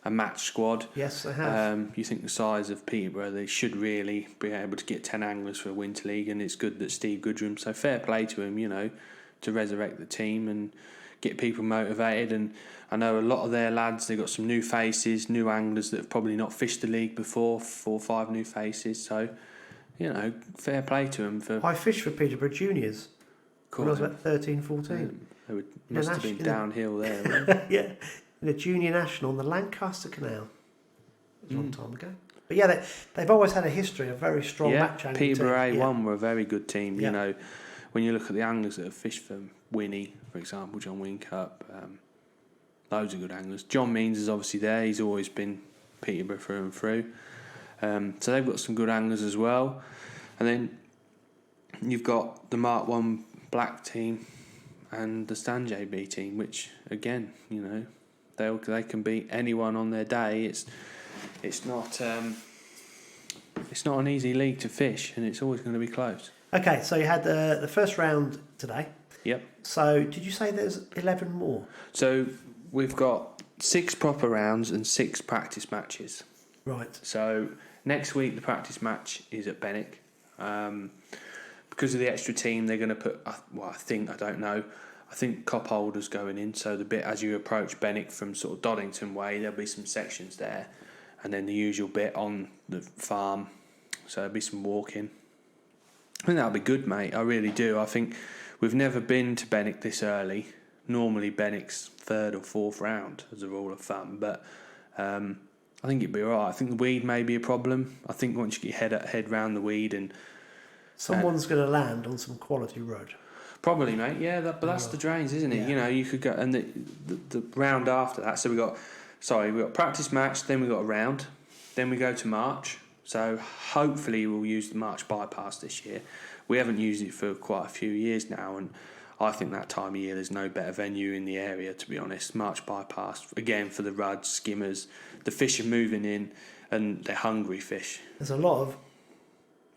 a match squad. Yes, they have. You think the size of Peterborough, they should really be able to get 10 anglers for a Winter League, and it's good that Steve Goodrum, so fair play to him, you know, to resurrect the team and get people motivated. And I know a lot of their lads, they've got some new faces, new anglers that have probably not fished the league before, 4 or 5 new faces, so, you know, fair play to them. I fished for Peterborough Juniors when I was about 13, 14. They must have been downhill there. Yeah, in a junior national on the Lancaster Canal. It was a long time ago. But yeah, they've always had a history of very strong match angling. Peterborough A1 were a very good team. Yeah. You know, when you look at the anglers that have fished for Winnie, for example, John Wincup, loads of good anglers. John Means is obviously there. He's always been Peterborough through and through. So they've got some good anglers as well. And then you've got the Mark 1 Black team and the Stan JB team, which again, you know, they can beat anyone on their day. It's not an easy league to fish, and it's always going to be close. Okay, so you had the first round today. Yep. So did you say there's 11 more? So we've got 6 proper rounds and 6 practice matches. Right. So next week the practice match is at Benwick. Because of the extra team, they're going to put, I don't know, I think cop holders going in. So the bit as you approach Benwick from sort of Doddington way, there'll be some sections there, and then the usual bit on the farm. So there'll be some walking. I think that'll be good, mate. I really do. I think we've never been to Benwick this early. Normally Benwick's 3rd or 4th round as a rule of thumb, but I think it'd be alright. I think the weed may be a problem. I think once you get your head round the weed and someone's going to land on some quality rod. Probably, mate. Yeah, but that's the drains, isn't it? Yeah. You know, you could go, and the round after that. So we got practice match, then we got a round, then we go to March. So hopefully we'll use the March bypass this year. We haven't used it for quite a few years now, and I think that time of year there's no better venue in the area, to be honest. March bypass again for the ruds, skimmers. The fish are moving in, and they're hungry fish. There's a lot of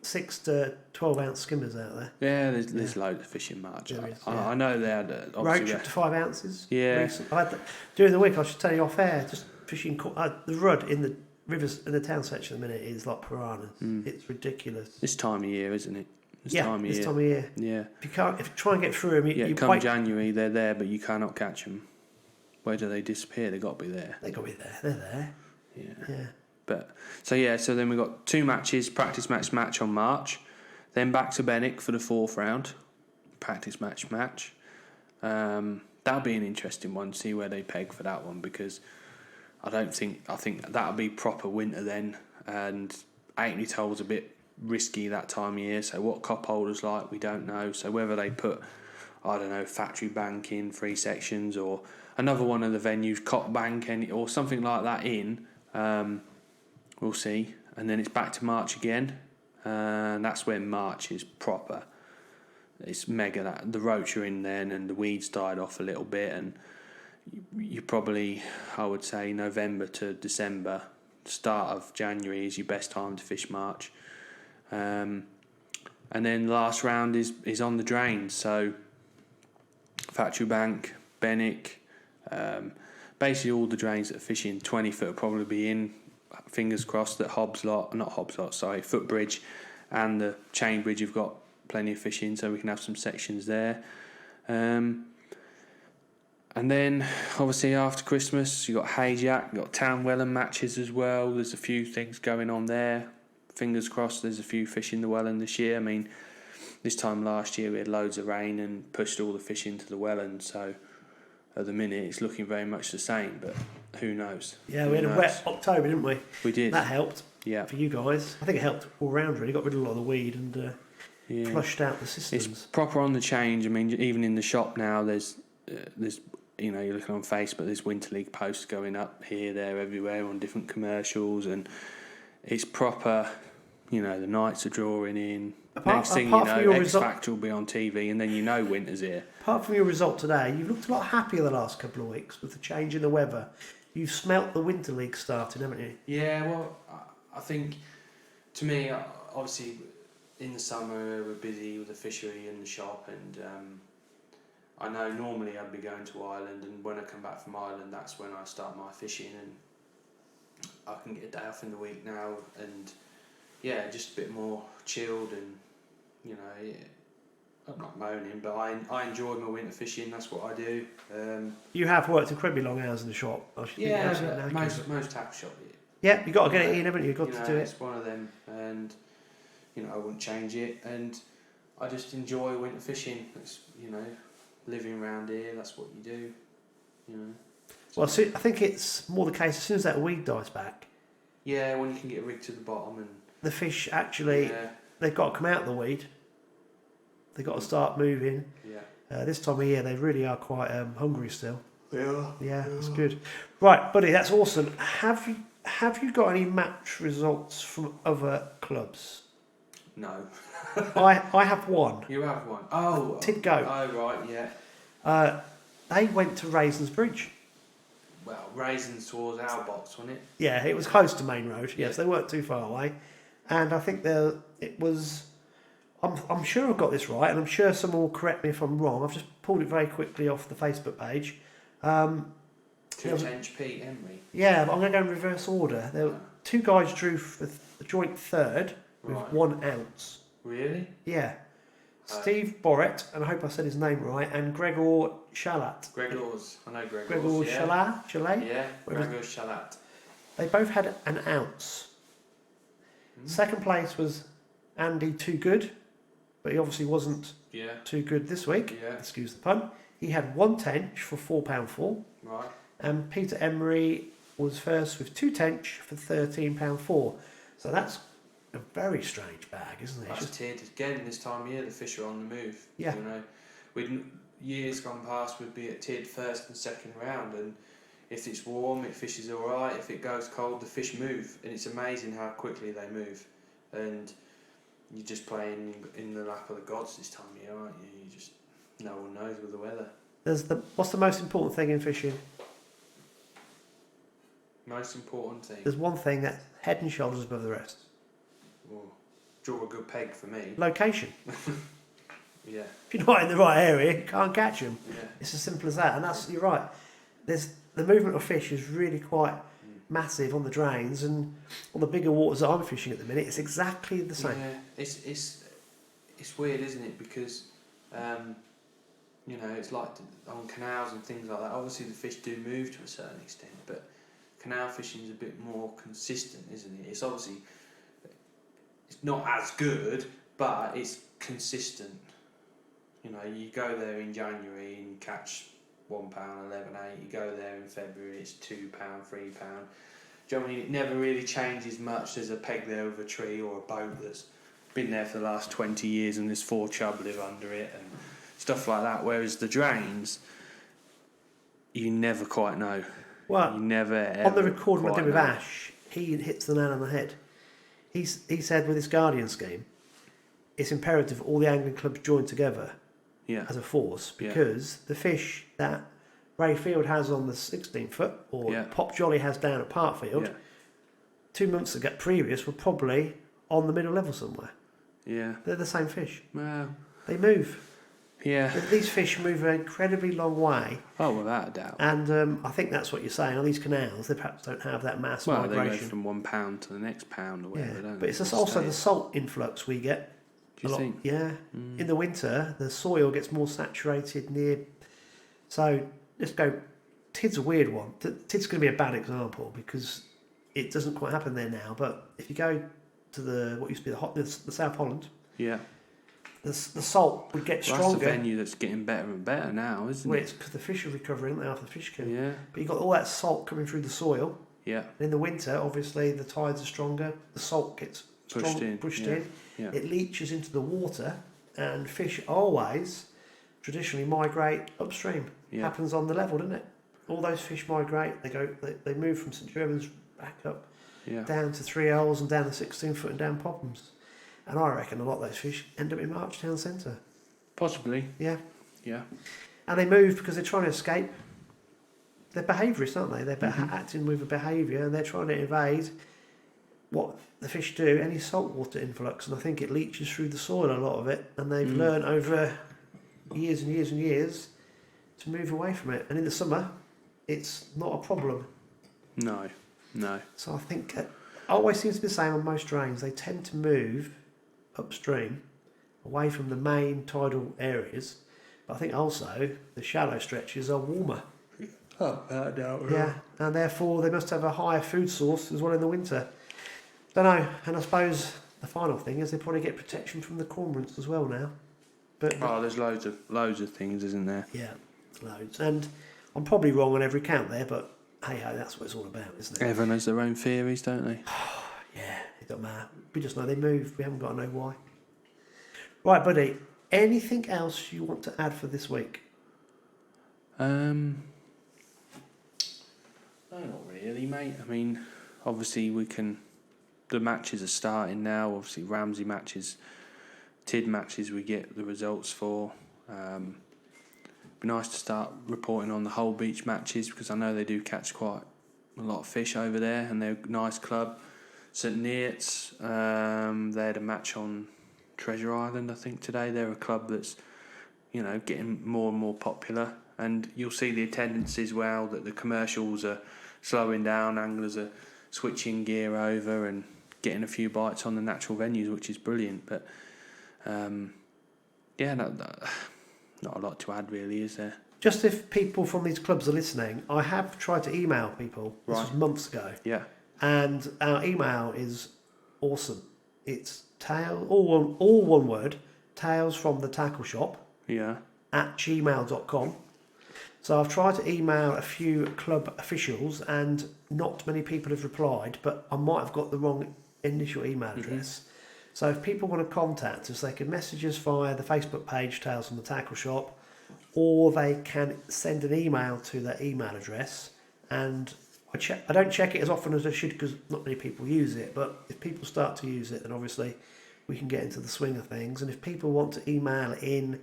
6 to 12 ounce skimmers out there. Yeah, there's loads of fish in March. I know they had roach up to 5 ounces. Yeah. I had during the week, I should tell you off air, just fishing the rudd in the rivers in the town section at the minute is like piranhas. It's ridiculous. This time of year, isn't it? This time of year. Yeah. If you try and get through them, you come January, they're there, but you cannot catch them. Where do they disappear? They've got to be there. They've got to be there. They're there. Yeah. But so then we've got 2 matches, practice match on March, then back to Benwick for the 4th round, practice match. That'll be an interesting one, see where they peg for that one, because I think that'll be proper winter then, and Aitney Toll's a bit risky that time of year, so what cop holders like we don't know, so whether they put, I don't know, factory bank in 3 sections or another one of the venues, cop bank or something like that in, we'll see. And then it's back to March again, and that's when March is proper. It's mega. That the roach are in then, and the weeds died off a little bit, and you probably, I would say, November to December, start of January is your best time to fish March. And then the last round is on the drains, so Factory Bank, Benwick, basically all the drains that are fishing 20 foot will probably be in. Fingers crossed that Footbridge and the Chain Bridge have got plenty of fish in, so we can have some sections there. And then obviously after Christmas you got Hayjack, you got Town Welland matches as well. There's a few things going on there. Fingers crossed there's a few fish in the Welland this year. I mean, this time last year we had loads of rain and pushed all the fish into the Welland, so at the minute it's looking very much the same, but who knows? Yeah, we had a wet October, didn't we? We did. That helped. Yeah. For you guys. I think it helped all round really. Got rid of a lot of the weed and flushed out the systems. It's proper on the change. I mean, even in the shop now, there's you're looking on Facebook, there's Winter League posts going up here, there, everywhere on different commercials, and it's proper. The nights are drawing in. Next thing you know, X Factor will be on TV, and then winter's here. Apart from your result today, you've looked a lot happier the last couple of weeks with the change in the weather. You've smelt the Winter League starting, haven't you? Yeah, well, I think, to me, obviously, in the summer we're busy with the fishery and the shop, and I know normally I'd be going to Ireland, and when I come back from Ireland, that's when I start my fishing, and I can get a day off in the week now, and just a bit more chilled, and I'm not moaning, but I enjoy my winter fishing. That's what I do. You have worked incredibly long hours in the shop. Most tackle shop. Yeah, you got to get it in, haven't you? You've got to do it. It's one of them, and I wouldn't change it. And I just enjoy winter fishing. It's living around here. That's what you do. Well, I think it's more the case as soon as that weed dies back. Yeah, when you can get a rig to the bottom and the fish actually, they've got to come out of the weed. They've got to start moving. Yeah. This time of year, they really are quite hungry still. Yeah. Yeah, that's good. Right, buddy, that's awesome. Have you got any match results from other clubs? No. I have one. You have one. Oh. Tid Goat. Oh, right, yeah. They went to Raisins Bridge. Well, Raisins towards our box, wasn't it? Yeah, it was close to Main Road. Yes, they weren't too far away. And I think it was... I'm sure I've got this right, and I'm sure someone will correct me if I'm wrong. I've just pulled it very quickly off the Facebook page. 210p Emery. Yeah, but I'm going to go in reverse order. There were two guys drew for the joint third with 1 ounce. Really? Yeah. Steve Borrett, and I hope I said his name right, and Gregor Shalat. I know Gregor. Gregor Shalat? Yeah, Gregor Shalat. They both had 1 ounce. Second place was Andy Too Good, but he obviously wasn't too good this week. Yeah. Excuse the pun. He had 1 tench for £4.4. Right. And Peter Emery was first with 2 tench for £13.4. So that's a very strange bag, isn't it? That's tiered again this time of year. The fish are on the move. Yeah. Years gone past, we'd be at tiered first and second round, and if it's warm, it fishes all right. If it goes cold, the fish move, and it's amazing how quickly they move. And you're just playing in the lap of the gods this time of year, aren't you? No one knows with the weather. What's the most important thing in fishing? Most important thing? There's one thing that's head and shoulders above the rest. Well, draw a good peg for me. Location. Yeah. If you're not in the right area, you can't catch them. Yeah. It's as simple as that. And you're right. The movement of fish is really quite massive on the drains, and on the bigger waters that I'm fishing at the minute, it's exactly the same. Yeah, it's weird, isn't it? Because it's like on canals and things like that. Obviously, the fish do move to a certain extent, but canal fishing is a bit more consistent, isn't it? It's obviously not as good, but it's consistent. You go there in January and catch £1, 11.8. You go there in February, it's £2, £3. Do you know what I mean? It never really changes much. There's a peg there with a tree or a boat that's been there for the last 20 years, and there's 4 chub live under it and stuff like that. Whereas the drains, you never quite know. Well, you never ever on the recording I did with know. Ash, he hits the nail on the head. He said with this Guardian scheme, it's imperative all the angling clubs join together as a force, because the fish that Ray Field has on the 16-foot or Pop Jolly has down at Parkfield 2 months ago previous were probably on the middle level somewhere. Yeah. They're the same fish. Well, they move. Yeah. These fish move an incredibly long way. Oh, without a doubt. And I think that's what you're saying. On these canals, they perhaps don't have that mass migration. They go from £1 to the next pound or whatever, don't but it's also the salt influx we get. Do you think? Yeah. In the winter, the soil gets more saturated near... So, let's go... Tid's a weird one. Tid's going to be a bad example because it doesn't quite happen there now. But if you go to what used to be the South Holland... Yeah. The salt would get stronger. That's a venue that's getting better and better now, isn't it? It's because the fish are recovering after the fish kill. Yeah. But you've got all that salt coming through the soil. Yeah. And in the winter, obviously, the tides are stronger. The salt gets pushed in. Yeah. It leaches into the water, and fish always traditionally migrate upstream. happens on the level, doesn't it? All those fish migrate. They move from St Germans back up down to 3 L's and down to 16 foot and down Pophams. And I reckon a lot of those fish end up in March Town Centre. Possibly. Yeah. Yeah. And they move because they're trying to escape. They're behaviourists, aren't they? They're acting with a behaviour, and they're trying to evade what the fish do, any saltwater influx. And I think it leaches through the soil, a lot of it. And they've learned over years and years and years to move away from it. And in the summer, it's not a problem. No. So I think it always seems to be the same on most drains. They tend to move upstream, away from the main tidal areas. But I think also the shallow stretches are warmer. Oh, I doubt it. Yeah, and therefore they must have a higher food source as well in the winter. Don't know, and I suppose the final thing is they probably get protection from the cormorants as well now. But there's loads of things, isn't there? yeah, loads. And I'm probably wrong on every count there, but hey ho, that's what it's all about, isn't it? Everyone has their own theories, don't they? Yeah, it doesn't matter. We just know they move. We haven't got to know why. Right, buddy. Anything else you want to add for this week? No, not really, mate. I mean, obviously the matches are starting now. Obviously, Ramsey matches, TID matches, we get the results for. Be nice to start reporting on the whole beach matches, because I know they do catch quite a lot of fish over there, and they're a nice club. St Neots, they had a match on Treasure Island, I think, today. They're a club that's, getting more and more popular, and you'll see the attendance as well, that the commercials are slowing down, anglers are switching gear over and getting a few bites on the natural venues, which is brilliant. But not a lot to add really, is there? Just if people from these clubs are listening, I have tried to email people. This was months ago. Yeah. And our email is awesome. It's all one word, tales from the tackle shop at gmail.com. So I've tried to email a few club officials and not many people have replied, but I might have got the wrong initial email address. So if people want to contact us, they can message us via the Facebook page, Tales from the Tackle Shop, or they can send an email to their email address. And I don't check it as often as I should, because not many people use it, but if people start to use it, then obviously we can get into the swing of things. And if people want to email in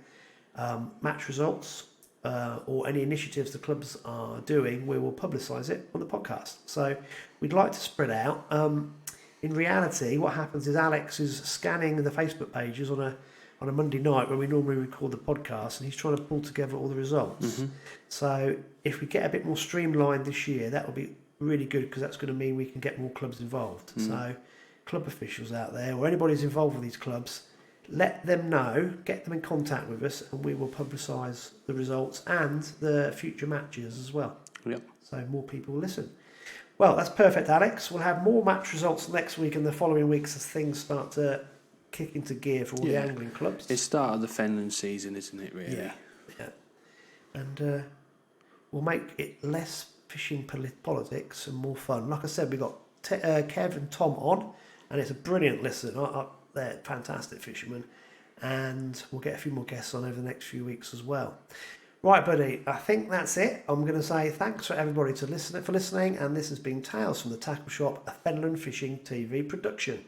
match results or any initiatives the clubs are doing, we will publicise it on the podcast. So we'd like to spread out. In reality, what happens is Alex is scanning the Facebook pages on a Monday night when we normally record the podcast, and he's trying to pull together all the results. So if we get a bit more streamlined this year, that will be really good, because that's going to mean we can get more clubs involved. So club officials out there, or anybody who's involved with these clubs, let them know, get them in contact with us, and we will publicise the results and the future matches as well. Yep. So more people will listen. Well, that's perfect, Alex. We'll have more match results next week and the following weeks as things start to kick into gear for all the angling clubs. It's start of the Fenland season, isn't it, really? Yeah. And we'll make it less fishing politics and more fun. Like I said, we've got Kev and Tom on, and it's a brilliant listen. They're fantastic fishermen, and we'll get a few more guests on over the next few weeks as well. Right, buddy, I think that's it. I'm going to say thanks for everybody for listening, and this has been Tales from the Tackle Shop, a Fenland Fishing TV production.